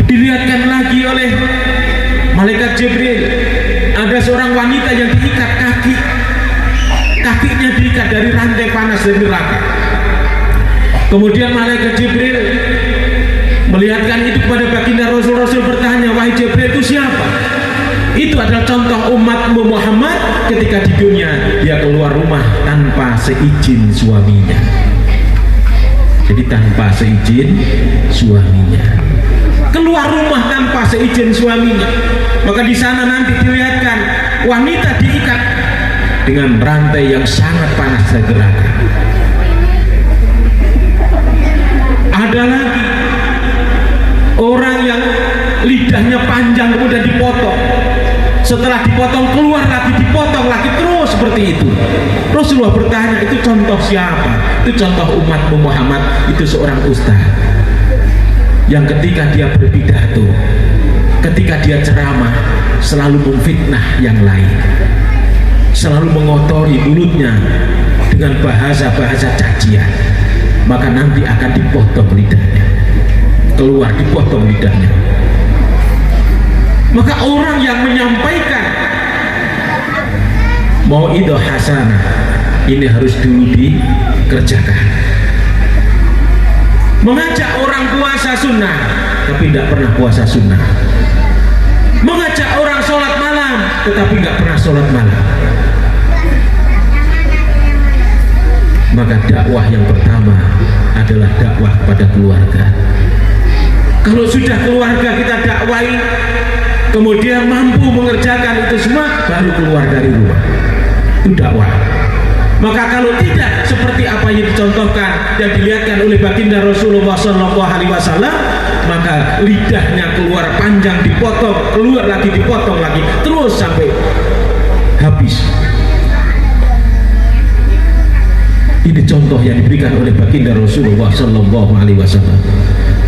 Dilihatkan lagi oleh malaikat Jibril, ada seorang wanita yang diikat kakinya diikat dari rantai panas dari neraka. Kemudian malaikat Jibril melihatkan itu kepada baginda Rasul bertanya, wahai Jibril, itu siapa? Itu adalah contoh umatmu Muhammad ketika di dunia dia keluar rumah tanpa seizin suaminya. Jadi tanpa seizin suaminya, keluar rumah tanpa seizin suaminya. Maka di sana nanti dilihatkan wanita diikat dengan rantai yang sangat panas dan neraka. Ada lagi orang yang lidahnya panjang kemudian dipotong, setelah dipotong keluar lagi, dipotong lagi, terus seperti itu. Rasulullah bertanya, itu contoh siapa? Itu contoh umatmu Muhammad. Itu seorang ustaz yang ketika dia berpidato, ketika dia ceramah, selalu memfitnah yang lain, selalu mengotori mulutnya dengan bahasa-bahasa cacian. Maka nanti akan dipotong lidahnya, keluar dipotong lidahnya. Maka orang yang menyampaikan mau'idhah hasanah ini harus dulu dikerjakan. Mengajak orang puasa sunnah tapi tidak pernah puasa sunnah, mengajak orang sholat malam tetapi nggak pernah sholat malam. Maka dakwah yang pertama adalah dakwah pada keluarga. Kalau sudah keluarga kita dakwai, kemudian mampu mengerjakan itu semua, baru keluar dari rumah, itu dakwah. Maka kalau tidak seperti apa yang dicontohkan dan dilihatkan oleh baginda Rasulullah SAW, maka lidahnya keluar panjang dipotong, keluar lagi dipotong lagi, terus sampai habis. Ini contoh yang diberikan oleh baginda Rasulullah SAW.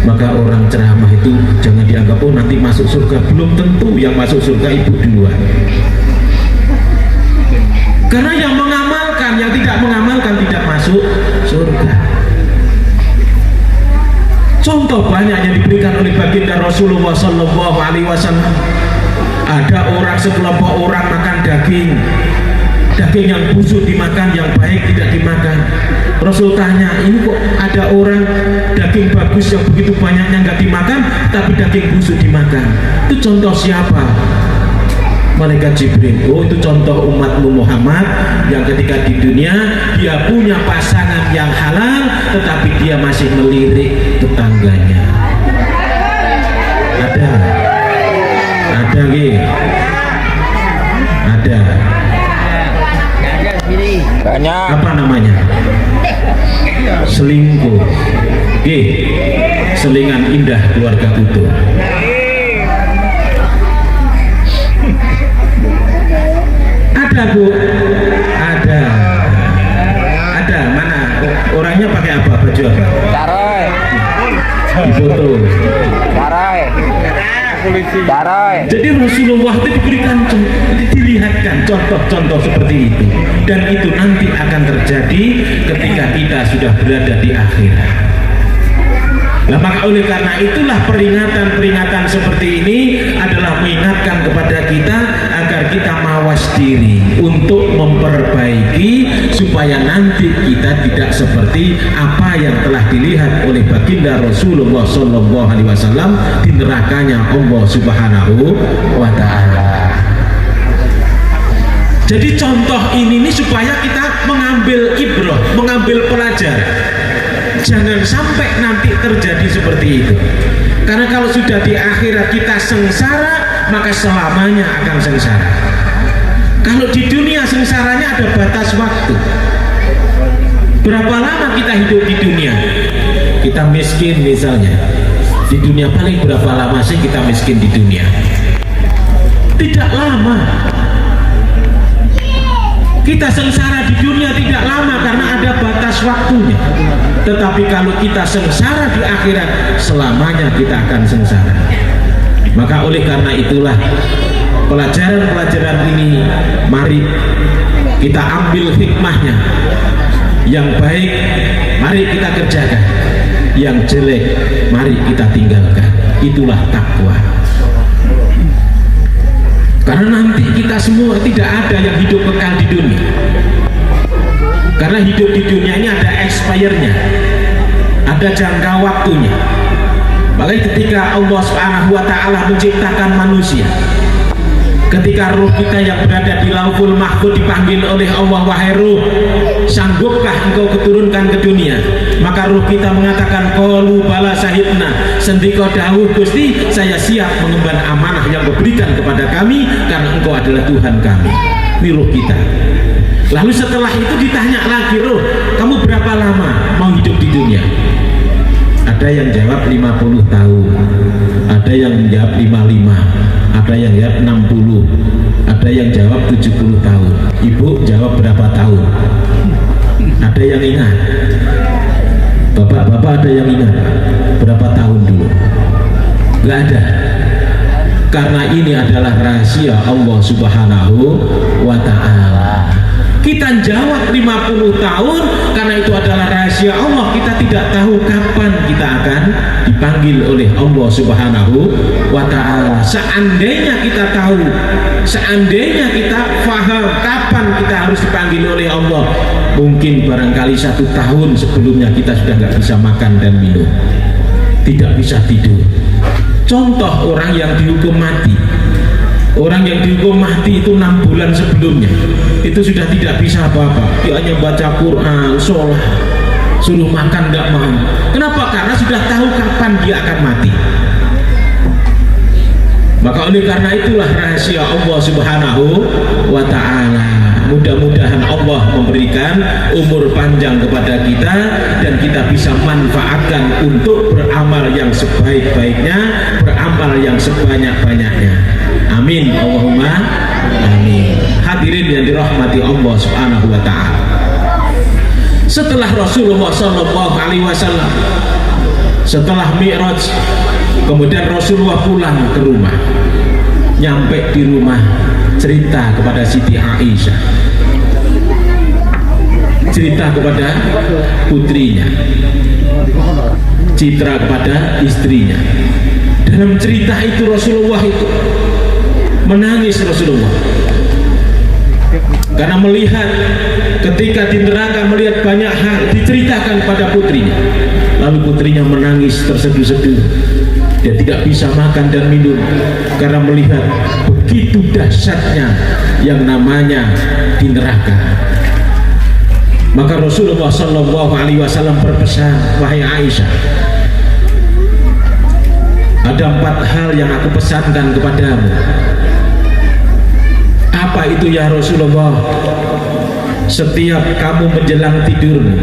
Maka orang ceramah itu jangan dianggap, oh nanti masuk surga. Belum tentu, yang masuk surga ibu duluan. Karena yang mengamalkan, yang tidak mengamalkan tidak masuk surga. Contoh banyak yang diberikan oleh baginda Rasulullah SAW. Ada orang, sekelompok orang makan daging yang busuk dimakan, yang baik tidak dimakan. Rasul tanya, ini kok ada orang daging bagus yang begitu banyaknya nggak dimakan, tapi daging busuk dimakan. Itu contoh siapa? Malaikat Jibril. Oh, itu contoh umatmu Muhammad yang ketika di dunia dia punya pasangan yang halal, tetapi dia masih melirik tetangganya. Ada gitu. Ada. Banyak. Apa namanya? Selingkuh. Selingan indah keluarga utuh. Ada Bu? Ada. Mana? Orangnya pakai apa? Baju apa? Carai. Di foto. Carai. Jadi Rasulullah itu diberikan, dilihatkan contoh-contoh seperti itu, dan itu nanti akan terjadi ketika kita sudah berada di akhirat. Nah, maka oleh karena itulah peringatan-peringatan seperti ini adalah mengingatkan kepada kita agar kita mawas diri untuk memperbaiki supaya nanti kita tidak seperti apa yang telah dilihat oleh baginda Rasulullah SAW di nerakanya Allah Subhanahu wa Ta'ala. Jadi contoh ini supaya kita mengambil ibrah, mengambil pelajaran. Jangan sampai nanti terjadi seperti itu. Karena kalau sudah di akhirat kita sengsara, maka selamanya akan sengsara. Kalau di dunia sengsaranya ada batas waktu. Berapa lama kita hidup di dunia? Kita miskin misalnya, di dunia paling berapa lama sih kita miskin di dunia? Tidak lama. Kita sengsara di dunia tidak lama karena ada batas waktunya. Tetapi kalau kita sengsara di akhirat, selamanya kita akan sengsara. Maka oleh karena itulah pelajaran-pelajaran ini mari kita ambil hikmahnya. Yang baik mari kita kerjakan, yang jelek mari kita tinggalkan. Itulah takwa. Karena nanti kita semua tidak ada yang hidup kekal di dunia. Karena hidup di dunia ini ada expirednya, ada jangka waktunya. Makanya ketika Allah Subhanahu wa Ta'ala menciptakan manusia, ketika ruh kita yang berada di Lauhul Mahfuz dipanggil oleh Allah, wahai ruh, sanggupkah engkau keturunkan ke dunia? Maka ruh kita mengatakan, qalu bala sahibna, sendika dawuh Gusti, saya siap mengemban amanah yang diberikan kepada kami karena engkau adalah Tuhan kami. Ini ruh kita. Lalu setelah itu ditanya lagi, ruh, kamu berapa lama mau hidup di dunia? Ada yang jawab 50 tahun, ada yang jawab 55, ada yang jawab 60, ada yang jawab 70 tahun. Ibu jawab berapa tahun? Ada yang ingat? Bapak-bapak ada yang ingat? Berapa tahun dulu? Gak ada. Karena ini adalah rahasia Allah Subhanahu wa Ta'ala. Kita jawab 50 tahun karena itu adalah rahasia Allah. Kita tidak tahu kapan kita akan dipanggil oleh Allah Subhanahu wa Ta'ala. Seandainya kita tahu, seandainya kita paham kapan kita harus dipanggil oleh Allah, mungkin barangkali 1 tahun sebelumnya kita sudah nggak bisa makan dan minum, tidak bisa tidur. Contoh orang yang dihukum mati. Orang yang dihukum mati itu 6 bulan sebelumnya itu sudah tidak bisa apa-apa. Dia hanya baca Quran, sholat, suruh makan nggak mau. Kenapa? Karena sudah tahu kapan dia akan mati. Maka oleh karena itulah rahasia Allah Subhanahu wa Ta'ala. Mudah-mudahan Allah memberikan umur panjang kepada kita dan kita bisa manfaatkan untuk beramal yang sebaik-baiknya, beramal yang sebanyak-banyaknya. Amin, Allahumma amin. Hadirin yang dirahmati Allah Subhanahu wa Ta'ala. Setelah Rasulullah Sallallahu Alaihi Wasallam, setelah Mi'raj, kemudian Rasulullah pulang ke rumah. Nyampe di rumah, cerita kepada Siti Aisyah, cerita kepada putrinya, citra kepada istrinya. Dalam cerita itu Rasulullah itu menangis. Rasulullah karena melihat ketika di neraka, melihat banyak hal diceritakan pada putrinya, lalu putrinya menangis terseduh-seduh. Dia tidak bisa makan dan minum karena melihat begitu dahsyatnya yang namanya di neraka. Maka Rasulullah Shallallahu Alaihi Wasallam berpesan, wahai Aisyah, ada 4 hal yang aku pesankan kepadamu. Apa itu ya Rasulullah? Setiap kamu menjelang tidurmu,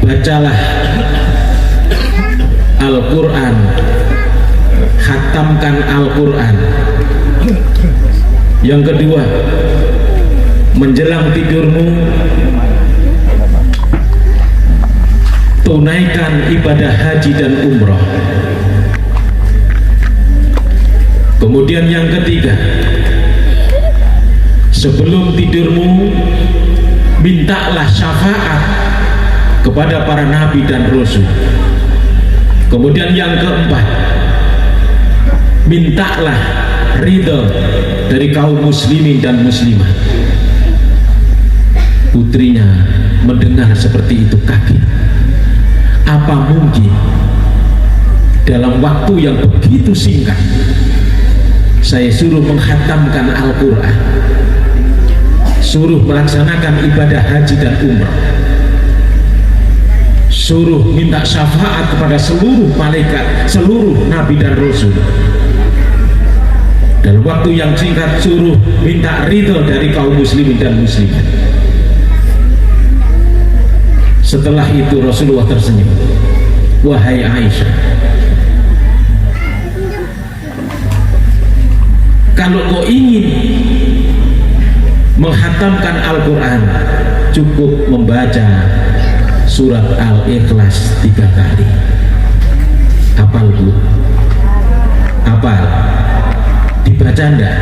bacalah Al-Quran, khatamkan Al-Quran. Yang kedua, menjelang tidurmu, tunaikan ibadah haji dan umroh. Kemudian yang ketiga, sebelum tidurmu, mintalah syafaat kepada para nabi dan rasul. Kemudian yang keempat, mintalah ridho dari kaum muslimin dan muslimat. Putrinya mendengar seperti itu kaget. Apa mungkin dalam waktu yang begitu singkat saya suruh menghatamkan Al-Quran, suruh melaksanakan ibadah haji dan umrah, suruh minta syafaat kepada seluruh malaikat, seluruh nabi dan rasul, dalam waktu yang singkat suruh minta ridho dari kaum muslimin dan muslimat. Setelah itu Rasulullah tersenyum, wahai Aisyah, kalau kau ingin menghatamkan Al-Quran, cukup membaca surat Al-Ikhlas 3 kali. Hafal bu? Hafal? Dibaca enggak?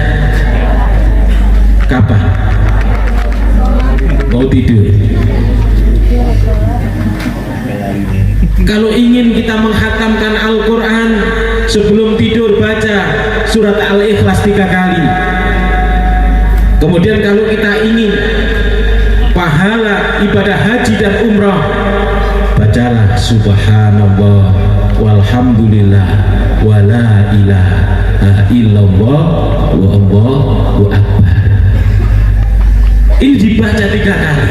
Kapan? Mau tidur? Kalau ingin kita menghatamkan Al-Quran, sebelum tidur baca surat Al-Ikhlas 3 kali. Kemudian kalau kita ingin pahala ibadah haji dan umrah, bacalah subhanallah walhamdulillah wala ilaha illallah wallahu akbar. Ini dibaca 3 kali,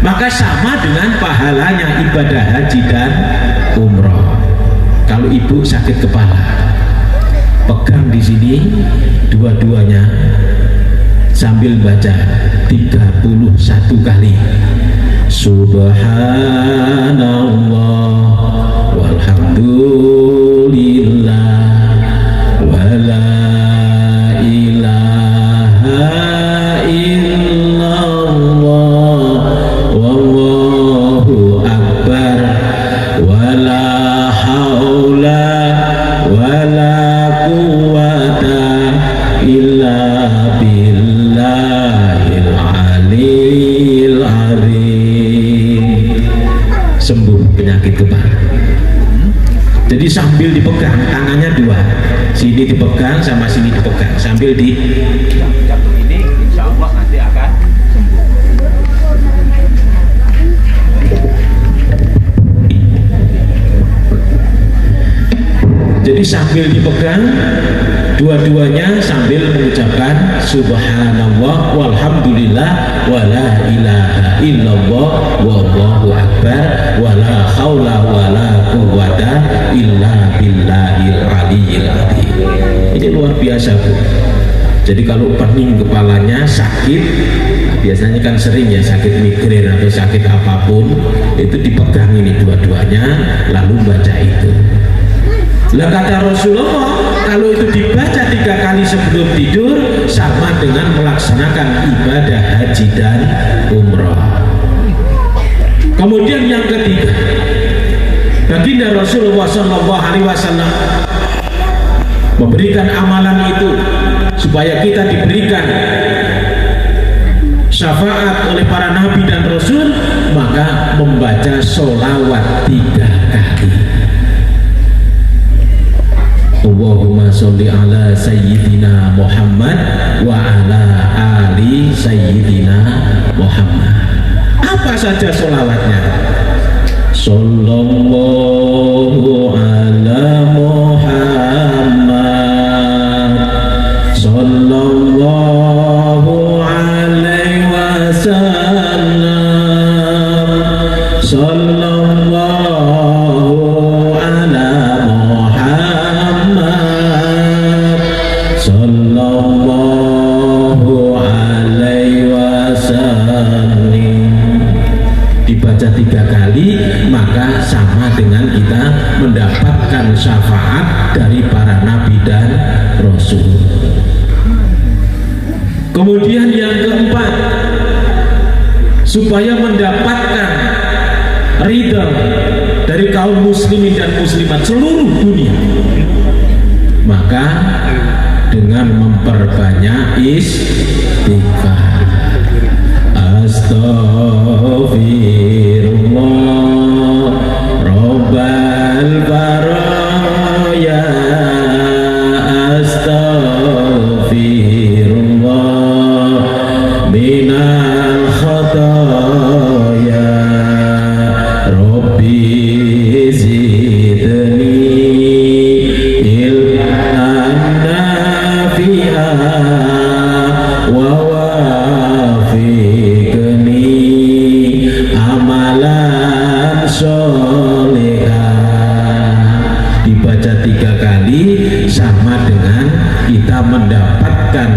maka sama dengan pahalanya ibadah haji dan umrah. Kalau ibu sakit kepala, pegang di sini dua-duanya sambil baca 31 kali subhanallah walhamdulillah wala ilaha illallah wallahu akbar wala haula wala quwata illa billahil aliyil azim. Sembuh penyakit kepala. Jadi sambil dipegang, tangannya 2, sini dipegang sama sini dipegang, sambil di jatuh ini, insya Allah nanti akan sembuh. Jadi sambil dipegang dua-duanya sambil mengucapkan subhanallah walhamdulillah wala ilaha illallah wallahu akbar wala haula wala quwwata illa billahil aliyil azim. Ini luar biasa bu. Jadi kalau pening kepalanya sakit, biasanya kan sering ya sakit migrain atau sakit apapun, itu dipegang ini dua-duanya lalu baca itu. Lah kata Rasulullah, kalau itu dibaca 3 kali sebelum tidur sama dengan melaksanakan ibadah haji dan umrah. Kemudian yang ketiga, baginda Rasulullah SAW memberikan amalan itu supaya kita diberikan syafaat oleh para nabi dan rasul, maka membaca sholawat 3 kali. Allahumma sholli ala sayyidina Muhammad wa ala ali sayyidina Muhammad. Apa saja sholawatnya? Sallallahu ala Muhammad sallallahu alaihi wasallam sallallahu ala Muhammad sallallahu alaihi wasallam. Dibaca 3 kali, maka sama dengan kita mendapatkan syafaat dari para nabi dan rasul. Kemudian yang keempat, supaya mendapatkan ridha dari kaum muslimin dan muslimat seluruh dunia, maka dengan memperbanyak istighfar. Astaghfirullah Rabbal baraya, astaghfirullah minal khataya, Rabbi zidni ilman nafi'an wa wafiqni amalan sholihah. Dibaca 3 kali sama dengan kita mendapatkan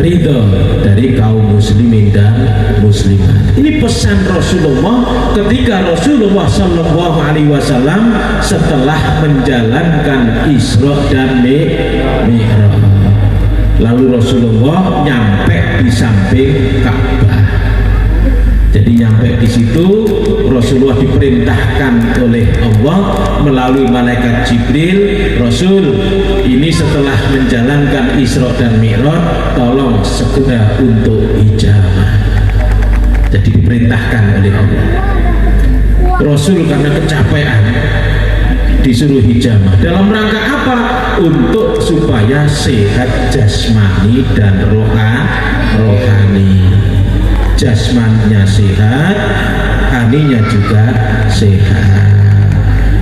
ridho dari kaum muslimin dan muslimat. Ini pesan pesan Rasulullah ketika Rasulullah Shallallahu Alaihi Wasallam setelah menjalankan Isra dan Mi'raj. Lalu Rasulullah nyampe di samping Ka'bah. Jadi nyampe di situ Rasulullah diperintahkan oleh Allah melalui malaikat Jibril, Rasul ini setelah menjalankan Isra dan Mi'raj tolong segera untuk hijamah. Jadi diperintahkan oleh Allah. Rasul karena kecapean disuruh hijamah. Dalam rangka apa? Untuk supaya sehat jasmani dan rohani. Jasmannya sehat, hatinya juga sehat.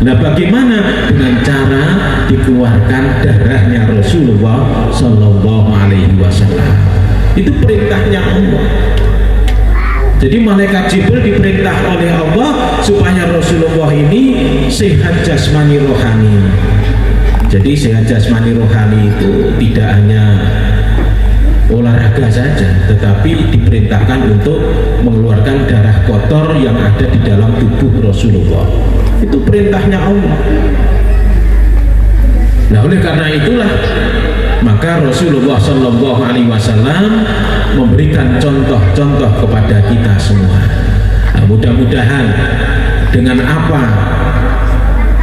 Nah, bagaimana? Dengan cara dikeluarkan darahnya Rasulullah Sallallahu Alaihi Wasallam. Itu perintahnya Allah. Jadi malaikat Jibril diperintah oleh Allah supaya Rasulullah ini sehat jasmani rohani. Jadi sehat jasmani rohani itu tidak hanya olahraga saja, tetapi diperintahkan untuk mengeluarkan darah kotor yang ada di dalam tubuh Rasulullah. Itu perintahnya Allah. Nah, oleh karena itulah maka Rasulullah Shallallahu Alaihi Wasallam memberikan contoh-contoh kepada kita semua. Nah, mudah-mudahan dengan apa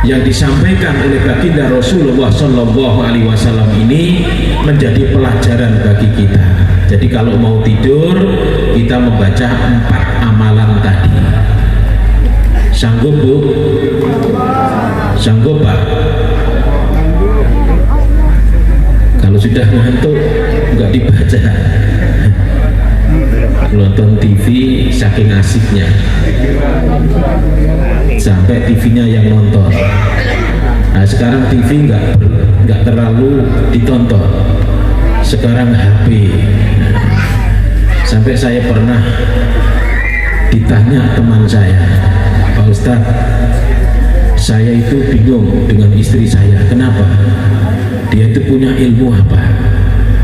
yang disampaikan oleh baginda Rasulullah Shallallahu Alaihi Wasallam ini menjadi pelajaran bagi kita. Jadi kalau mau tidur kita membaca 4 amalan tadi. Sanggup Bu? Sanggup Pak? Kalau sudah ngantuk nggak dibaca. Nonton TV saking asiknya sampai TV-nya yang nonton. Nah, sekarang TV nggak terlalu ditonton, sekarang HP. Sampai saya pernah ditanya teman saya, Pak Ustadz, saya itu bingung dengan istri saya, kenapa? Dia itu punya ilmu apa?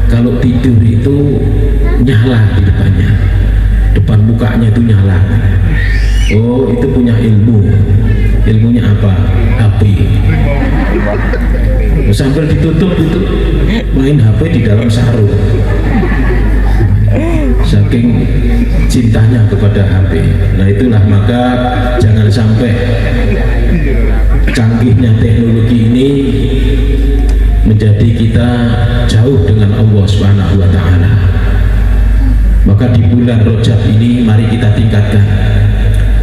Kalau tidur itu nyala di depannya, depan mukanya itu nyala. Oh, itu punya ilmu. Ilmunya apa? HP. Sambil ditutup itu main HP di dalam sarung. Saking cintanya kepada HP. Nah, itulah maka jangan sampai canggihnya teknologi ini menjadi kita jauh dengan Allah Subhanahu wa taala. Maka di bulan Rajab ini mari kita tingkatkan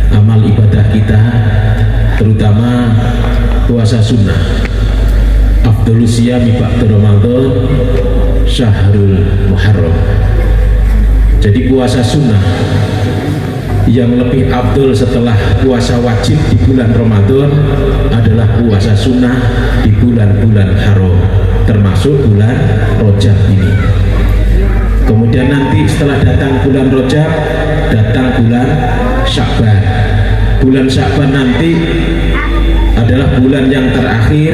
amal ibadah kita, terutama puasa sunnah. Afdhalus siyami ba'da Ramadan syahrul Muharram. Jadi puasa sunnah yang lebih afdal setelah puasa wajib di bulan Ramadan adalah puasa sunnah di bulan-bulan haram, termasuk bulan Rajab ini. Kemudian nanti setelah datang bulan Rajab, datang bulan Sya'ban. Bulan Sya'ban nanti adalah bulan yang terakhir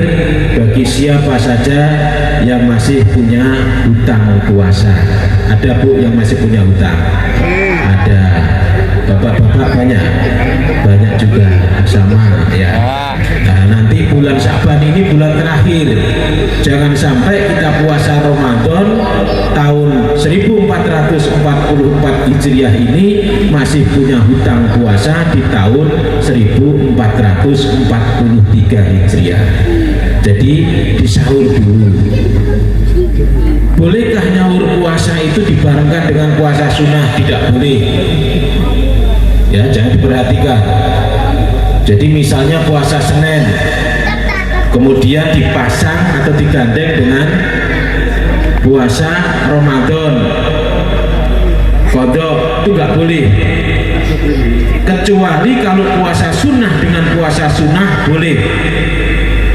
bagi siapa saja yang masih punya hutang puasa. Ada Bu yang masih punya hutang? Ada. Bapak-bapak banyak juga sama ya. Nah, nanti bulan Sya'ban ini bulan terakhir. Jangan sampai kita puasa Ramadan tahun 1444 Hijriah ini masih punya hutang puasa di tahun 1443 Hijriah. Jadi disahur dulu. Bolehkah nyaur puasa itu dibarengkan dengan puasa sunnah? Tidak boleh. Ya, jangan diperhatikan. Jadi misalnya puasa Senin kemudian dipasang atau digandeng dengan puasa Ramadan kodok, itu nggak boleh, kecuali kalau puasa sunnah dengan puasa sunnah boleh.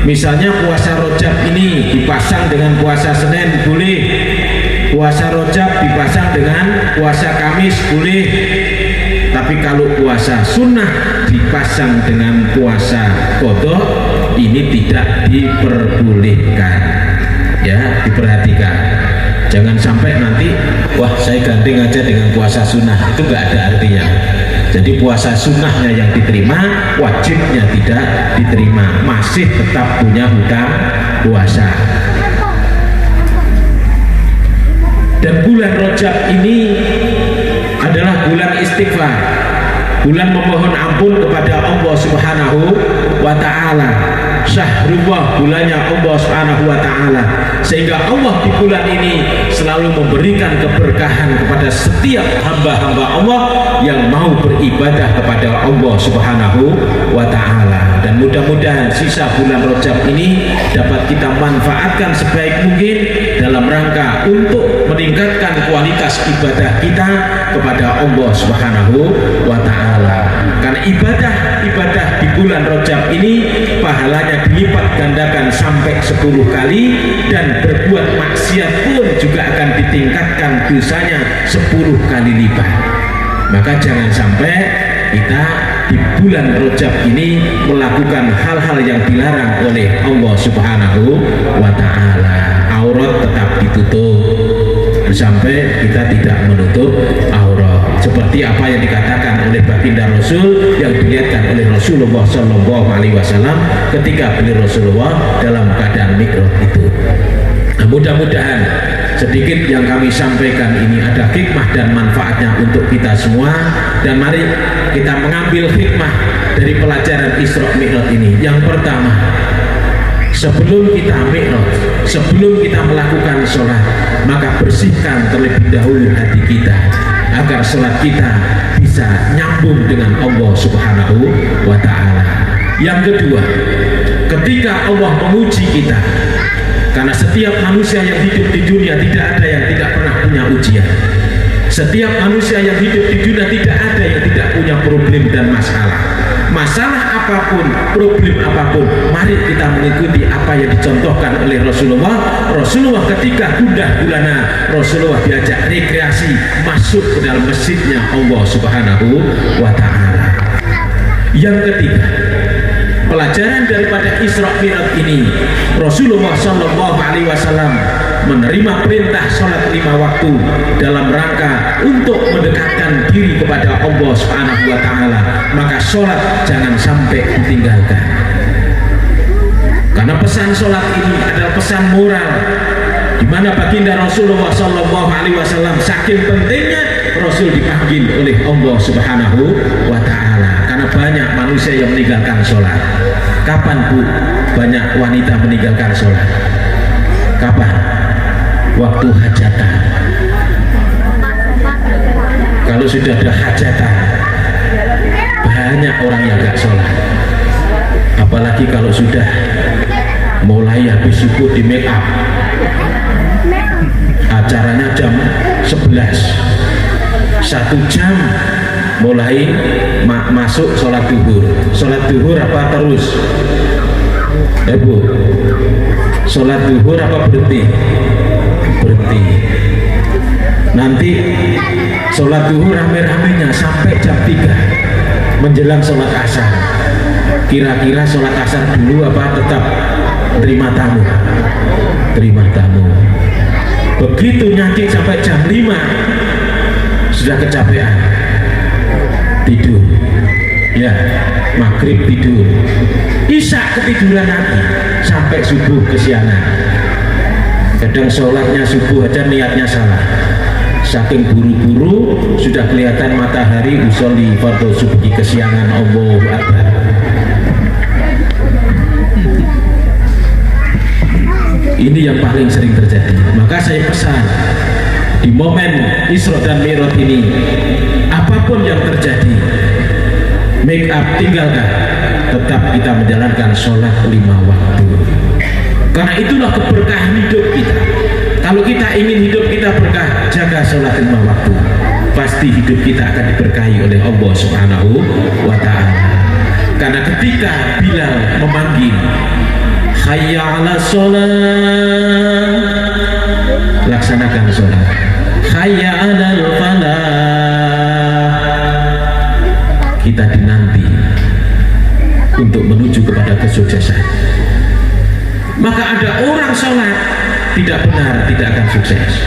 Misalnya puasa Rajab ini dipasang dengan puasa Senin boleh, puasa Rajab dipasang dengan puasa Kamis boleh. Tapi kalau puasa sunnah dipasang dengan puasa qadha ini tidak diperbolehkan. Ya, diperhatikan. Jangan sampai nanti wah saya gandeng aja dengan puasa sunnah, itu nggak ada artinya. Jadi puasa sunnahnya yang diterima, wajibnya tidak diterima, masih tetap punya hutang puasa. Dan bulan Rajab ini adalah bulan istighfar, bulan memohon ampun kepada Allah Subhanahu wa Ta'ala. Syahrullah, bulannya Allah Subhanahu wa Ta'ala, sehingga Allah di bulan ini selalu memberikan keberkahan kepada setiap hamba-hamba Allah yang mau beribadah kepada Allah Subhanahu wa Ta'ala. Dan mudah-mudahan sisa bulan Rajab ini dapat kita manfaatkan sebaik mungkin dalam rangka untuk meningkatkan kualitas ibadah kita kepada Allah Subhanahu wa Ta'ala. Karena ibadah di bulan Rajab ini pahalanya dilipat gandakan sampai 10 kali, dan berbuat maksiat pun juga akan ditingkatkan dosanya 10 kali lipat. Maka jangan sampai kita di bulan Rajab ini melakukan hal-hal yang dilarang oleh Allah Subhanahu wa Ta'ala. Aurat tetap ditutup sampai kita tidak menutup aurat, seperti apa yang dikatakan oleh baginda Rasul yang dilihatkan oleh Rasulullah Shallallahu Alaihi Wasallam ketika beliau Rasulullah dalam keadaan mikrot itu. Nah, mudah-mudahan sedikit yang kami sampaikan ini ada hikmah dan manfaatnya untuk kita semua, dan mari kita mengambil hikmah dari pelajaran Isra Mi'raj ini. Yang pertama, sebelum kita mi'raj, sebelum kita melakukan sholat, maka bersihkan terlebih dahulu hati kita agar sholat kita bisa nyambung dengan Allah Subhanahu wa Ta'ala. Yang kedua, ketika Allah menguji kita, karena setiap manusia yang hidup di dunia tidak ada yang tidak pernah punya ujian. Setiap manusia yang hidup di dunia tidak ada yang tidak punya problem dan masalah. Masalah apapun, problem apapun, mari kita mengikuti apa yang dicontohkan oleh Rasulullah. Rasulullah ketika gundah gulana, Rasulullah diajak rekreasi masuk ke dalam masjidnya Allah Subhanahu wa Ta'ala. Yang ketiga, pelajaran daripada Isra Mi'raj ini, Rasulullah Shallallahu Alaihi Wasallam menerima perintah sholat 5 waktu dalam rangka untuk mendekatkan diri kepada Allah Subhanahu wa Ta'ala. Maka sholat jangan sampai ditinggalkan, karena pesan sholat ini adalah pesan moral, di mana baginda Rasulullah Shallallahu Alaihi Wasallam saking pentingnya Rasul dipanggil oleh Allah Subhanahu wa Ta'ala. Karena banyak manusia yang meninggalkan sholat. Kapan Bu banyak wanita meninggalkan sholat? Kapan? Waktu hajatan. Kalau sudah ada hajatan, banyak orang yang gak sholat. Apalagi kalau sudah mulai habis subuh di make up, acaranya jam 11, 1 jam mulai masuk sholat duhur. Sholat duhur apa terus? Bu, sholat duhur apa berhenti? Berhenti. Nanti sholat duhur rame-ramenya sampai jam 3 menjelang sholat asar. Kira-kira sholat asar dulu apa tetap terima tamu? Terima tamu. Begitu nyanyi sampai jam 5 sudah kecapean, tidur. Ya, maghrib tidur, isya ketiduran nanti sampai subuh kesiangan. Kadang sholatnya subuh aja niatnya salah, saking buru-buru sudah kelihatan matahari, usolli fardhu subuh kesiangan. Allahu Akbar. Ini yang paling sering terjadi. Maka saya pesan di momen Isra dan Mi'raj ini, apapun yang terjadi, make up tinggalkan, tetap kita menjalankan sholat 5 waktu. Karena itulah keberkahan hidup kita. Kalau kita ingin hidup kita berkah, jaga sholat 5 waktu, pasti hidup kita akan diberkahi oleh Allah Subhanahu wa Ta'ala. Karena ketika Bilal memanggil hayya 'ala sholat, laksanakan sholat. Hayya 'alal falah, kita dinanti untuk menuju kepada kesuksesan. Maka ada orang sholat tidak benar, tidak akan sukses.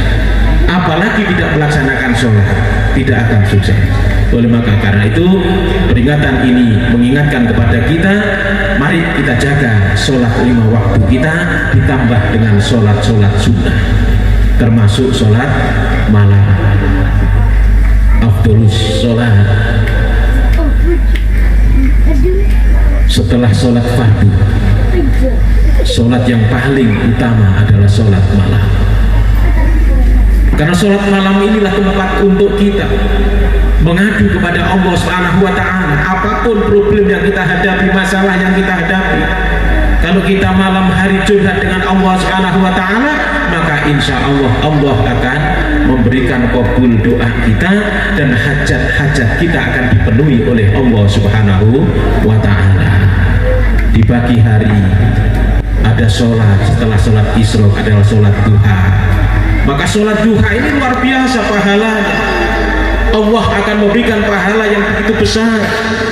apalagi tidak melaksanakan sholat, tidak akan sukses. Oleh maka karena itu peringatan ini mengingatkan kepada kita, mari kita jaga sholat 5 waktu kita ditambah dengan sholat-sholat sunnah, termasuk sholat malam. Afdolus sholat setelah sholat fardu, sholat yang paling utama adalah sholat malam. Karena sholat malam inilah tempat untuk kita mengadu kepada Allah Subhanahu wa Ta'ala apapun problem yang kita hadapi, masalah yang kita hadapi. Kalau kita malam hari curhat dengan Allah Subhanahu wa Ta'ala, maka insya Allah Allah akan memberikan kabul doa kita dan hajat-hajat kita akan dipenuhi oleh Allah Subhanahu wa Ta'ala. Di pagi hari ada sholat, setelah sholat isyraq adalah sholat duha. Maka sholat duha ini luar biasa pahalanya. Allah akan memberikan pahala yang begitu besar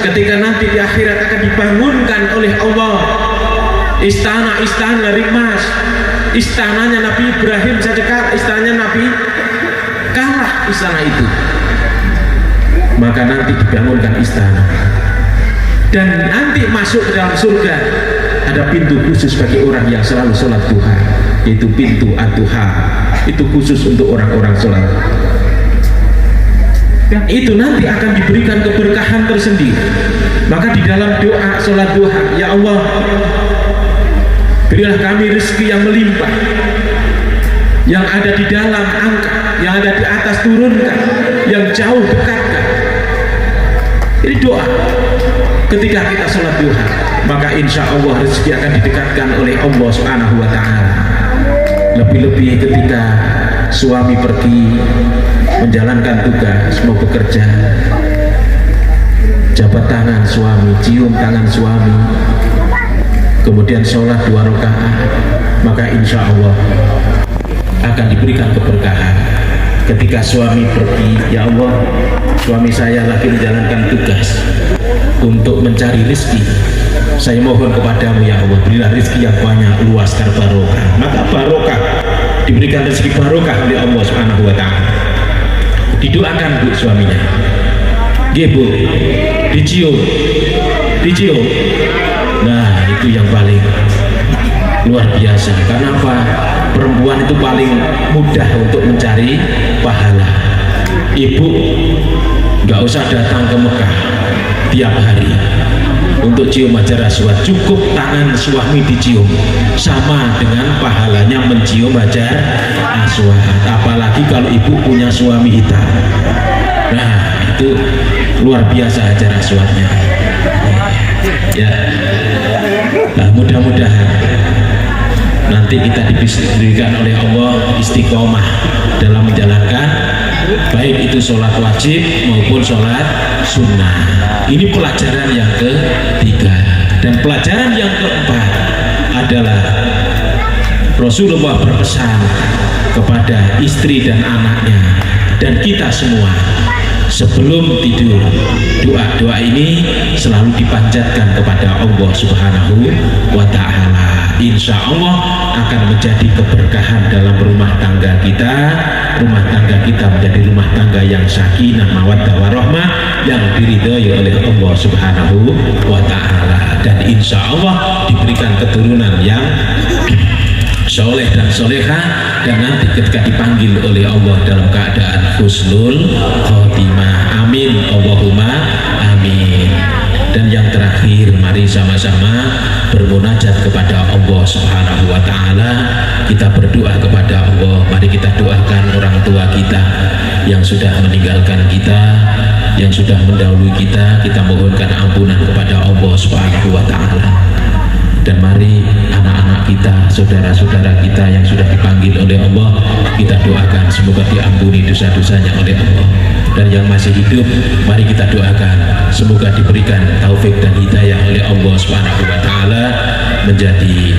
ketika nanti di akhirat akan dibangunkan oleh Allah istana-istana dari emas. Istananya Nabi Ibrahim saja kalah, istananya Nabi kalah istana itu. Maka nanti dibangunkan istana dan nanti masuk ke dalam surga. Ada pintu khusus bagi orang yang selalu sholat duha, yaitu pintu ad-duha. Itu khusus untuk orang-orang sholat. Dan itu nanti akan diberikan keberkahan tersendiri. Maka di dalam doa sholat duha, ya Allah, berilah kami rezeki yang melimpah, yang ada di dalam angkat, yang ada di atas turunkan, yang jauh dekatkan. Ini doa ketika kita sholat duha, maka insya Allah rezeki akan didekatkan oleh Allah Subhanahu wa Ta'ala. Lebih-lebih ketika suami pergi menjalankan tugas, mau bekerja, jabat tangan suami, cium tangan suami, kemudian sholat 2 rakaat, maka insya Allah akan diberikan keberkahan. Ketika suami pergi, ya Allah, suami saya lagi menjalankan tugas untuk mencari rezeki, saya mohon kepadamu ya Allah, berilah rezeki yang banyak, luas, terbarokah. Maka barokah, diberikan rezeki barokah oleh Allah Subhanahu wa Ta'ala. Didoakan bu suaminya, Bu, dicium. Nah itu yang paling luar biasa. Karena apa? Perempuan itu paling mudah untuk mencari pahala. Ibu nggak usah datang ke Mekah tiap hari untuk cium Hajar Aswad, cukup tangan suami dicium sama dengan pahalanya mencium Hajar Aswad. Apalagi kalau ibu punya suami hitam, nah itu luar biasa Hajar Aswadnya ya. Nah, mudah-mudahan nanti kita diberikan oleh Allah istiqomah dalam menjalankan baik itu sholat wajib maupun sholat sunnah. Ini pelajaran yang ketiga. Dan pelajaran yang keempat adalah Rasulullah berpesan kepada istri dan anaknya dan kita semua, sebelum tidur, doa-doa ini selalu dipanjatkan kepada Allah Subhanahu wa Ta'ala. Insya Allah akan menjadi keberkahan dalam rumah tangga kita. Rumah tangga kita menjadi rumah tangga yang sakinah, mawaddah, warahmah, yang diridhai oleh Allah Subhanahu wa Ta'ala. Dan insya Allah diberikan keturunan yang soleh dan soleha, dan nanti ketika dipanggil oleh Allah dalam keadaan husnul khotimah. Amin, Allahumma amin. Dan yang terakhir, mari sama-sama bermunajat kepada Allah Subhanahu wa Ta'ala. Kita berdoa kepada Allah. Mari kita doakan orang tua kita yang sudah meninggalkan kita, yang sudah mendahului kita. Kita mohonkan ampunan kepada Allah Subhanahu wa Ta'ala. Dan mari anak-anak kita, saudara-saudara kita yang sudah dipanggil oleh Allah, kita doakan semoga diampuni dosa-dosanya oleh Allah. Dan yang masih hidup, mari kita doakan semoga diberikan taufik dan hidayah oleh Allah Subhanahu wa Ta'ala menjadi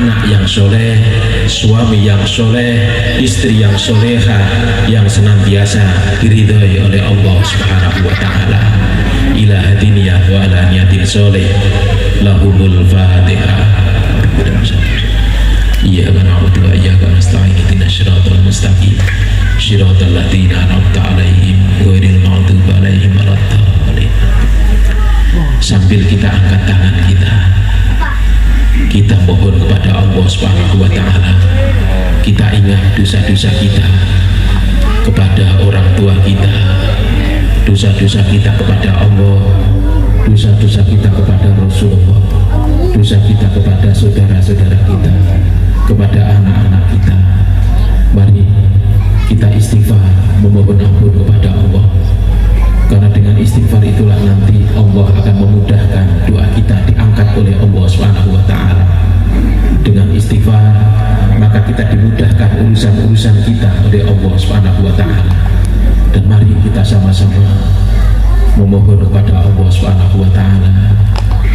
anak yang soleh, suami yang soleh, istri yang soleha, yang senantiasa diridhai oleh Allah Subhanahu wa Ta'ala. Ila hadiniyah wa ala niyatin soleh lahumul fatihah. Iyyaka na'budu wa iyyaka nasta'in ihdinas siratal mustaqim siratal ladzina an'amta 'alaihim ghairil maghdubi 'alaihim waladdallin. Sambil kita angkat tangan kita mohon kepada Allah Subhanahu wa taala. Kita ingat dosa-dosa kita kepada orang tua kita, dosa-dosa kita kepada Allah, dosa-dosa kita kepada Rasulullah, dosa kita kepada saudara-saudara kita, kepada anak-anak kita. Mari kita istighfar, memohon ampun kepada Allah, karena dengan istighfar itulah nanti Allah akan memudahkan doa kita diangkat oleh Allah Subhanahu wa taala. Dengan istighfar maka kita dimudahkan urusan-urusan kita oleh Allah Subhanahu wa taala. Dan mari kita sama-sama memohon kepada Allah Subhanahu wa taala,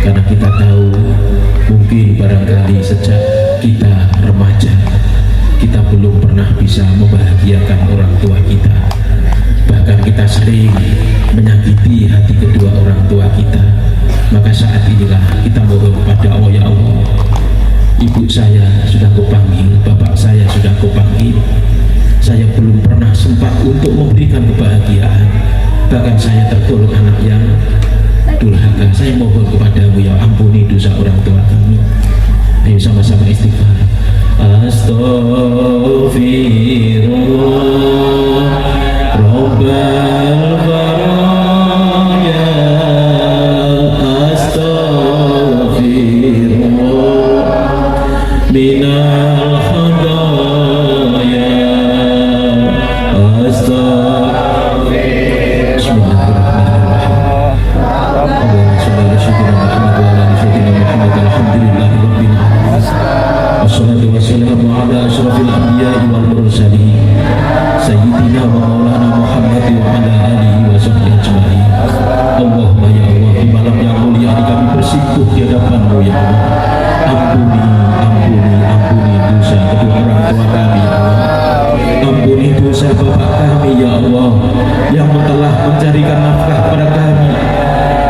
karena kita tahu mungkin barangkali sejak kita remaja kita belum pernah bisa membahagiakan orang tua kita. Bahkan kita sering menyakiti hati kedua orang tua kita. Maka saat inilah kita mohon kepada Allah, ya Allah, ibu saya sudah kupanggil, bapak saya sudah kupanggil, saya belum pernah sempat untuk memberikan kebahagiaan, bahkan saya tergolong anak yang durhaka. Saya mohon kepadamu, ya ampuni dosa orang tua kami. Ayo sama-sama istighfar. Astaghfirullah Rabbal baraya, astaghfirullah minal khadaya, astaghfirullah. Bismillahirrahmanirrahim. Allahumma shalli ala sayyidina Muhammad wa ala ali sayyidina Muhammad. Alhamdulillahirabbil alamin. Wassalatu wassalamu ala asyrafil anbiya'i wal mursalin sayyidina wa maulana Muhammad wa ala alihi wa sahbihi ajma'in. Allahumma ya Allah, di malam yang mulia ini kami bersikuh di hadapan-Mu ya Allah. Ampuni dosa kedua orang tua kami ya Allah. Ampuni dosa bapak kami ya Allah, yang telah mencarikan nafkah kepada kami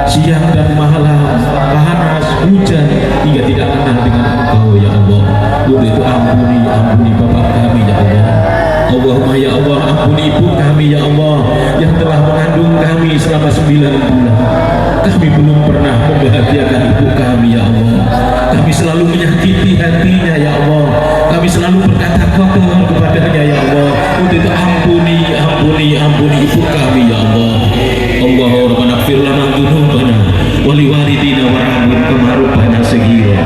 siang dan malam, panas, hujan, hingga tidak kenal dengan Engkau ya Allah. Untuk itu ampuni bapak kami ya Allah. Allahumma ya Allah, ampuni ibu kami ya Allah, yang telah mengandung kami selama 9 bulan. Kami belum pernah membahagiakan ibu kami ya Allah. Kami selalu menyakiti hatinya ya Allah. Kami selalu berkata kotor kepadanya ya Allah. Untuk itu ampuni ibu kami ya Allah. Allahumma rabbana ighfir lana dzunubana wa liwalidina warhamhum kama rabbana saghira.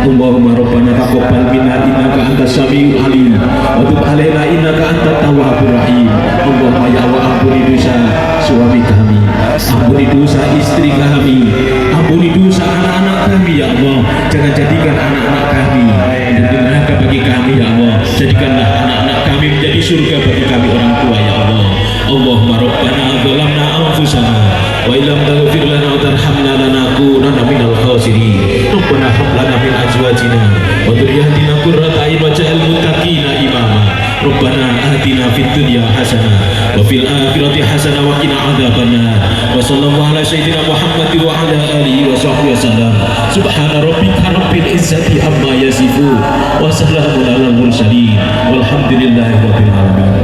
Allahumma rabbana taqabbal minna innaka antas samiul alim wa tub alaina innaka antat tawwabur rahim. Allahumma ya Allah, ampuni dosa suami kami, ampuni dosa istri kami, ampuni dosa anak-anak kami ya Allah. Jangan jadikan anak-anak kami menjadi neraka bagi kami ya Allah. Jadikanlah anak-anak kami menjadi surga bagi kami orang tua ya Allah. Allahumma rabbana dzalamna anfusana wa illam taghfir lana wa tarhamna lanakunanna minal khasirin. Rabbana hab lana min azwajina wa dhurriyyatina qurrata a'yun waj'alna lil muttaqina imama. Rabbana atina fid dunya hasanah wa fil akhirati hasanah wa qina adzabannar. Wa sallallahu ala sayyidina Muhammad wa ala alihi wa sahbihi wasallam. Subhana rabbika rabbil izzati amma yasifun wa salamun alal mursalin walhamdulillahi rabbil alamin.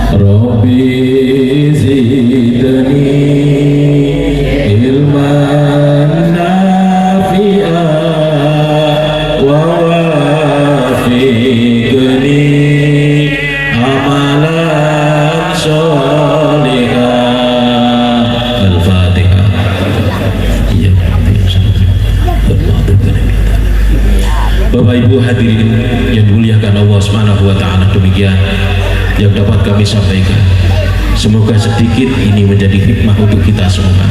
Rabbi zidni ilman nafi'an wa wafiqni amalan sholihan. Al-Fatihah. Bapak Ibu hadirin yang dimuliakan Allah Subhanahu wa taala, demikian yang dapat kami sampaikan. Semoga sedikit ini menjadi hikmah untuk kita semua,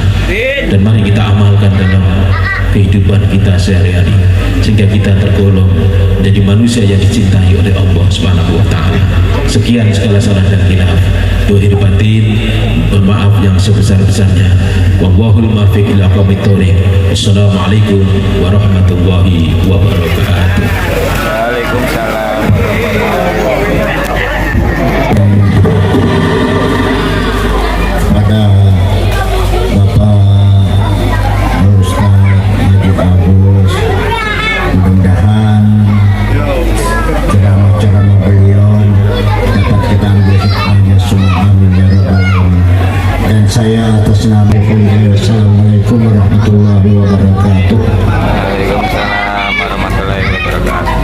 dan mari kita amalkan dalam kehidupan kita sehari-hari, sehingga kita tergolong menjadi manusia yang dicintai oleh Allah Subhanahu wa taala. Sekian segala salah dan khilaf, dohir batin, mohon maaf yang sebesar-besarnya. Wallahul muwaffiq ila aqwamit thoriq. Wassalamualaikum warahmatullahi wabarakatuh. Waalaikumsalam. Pada Bapak Ustaz Najib Agus, mudah-mudahan ceramah-ceramah beliau dapat kita ambil warahmatullahi wabarakatuh. Waalaikumsalam warahmatullahi wabarakatuh.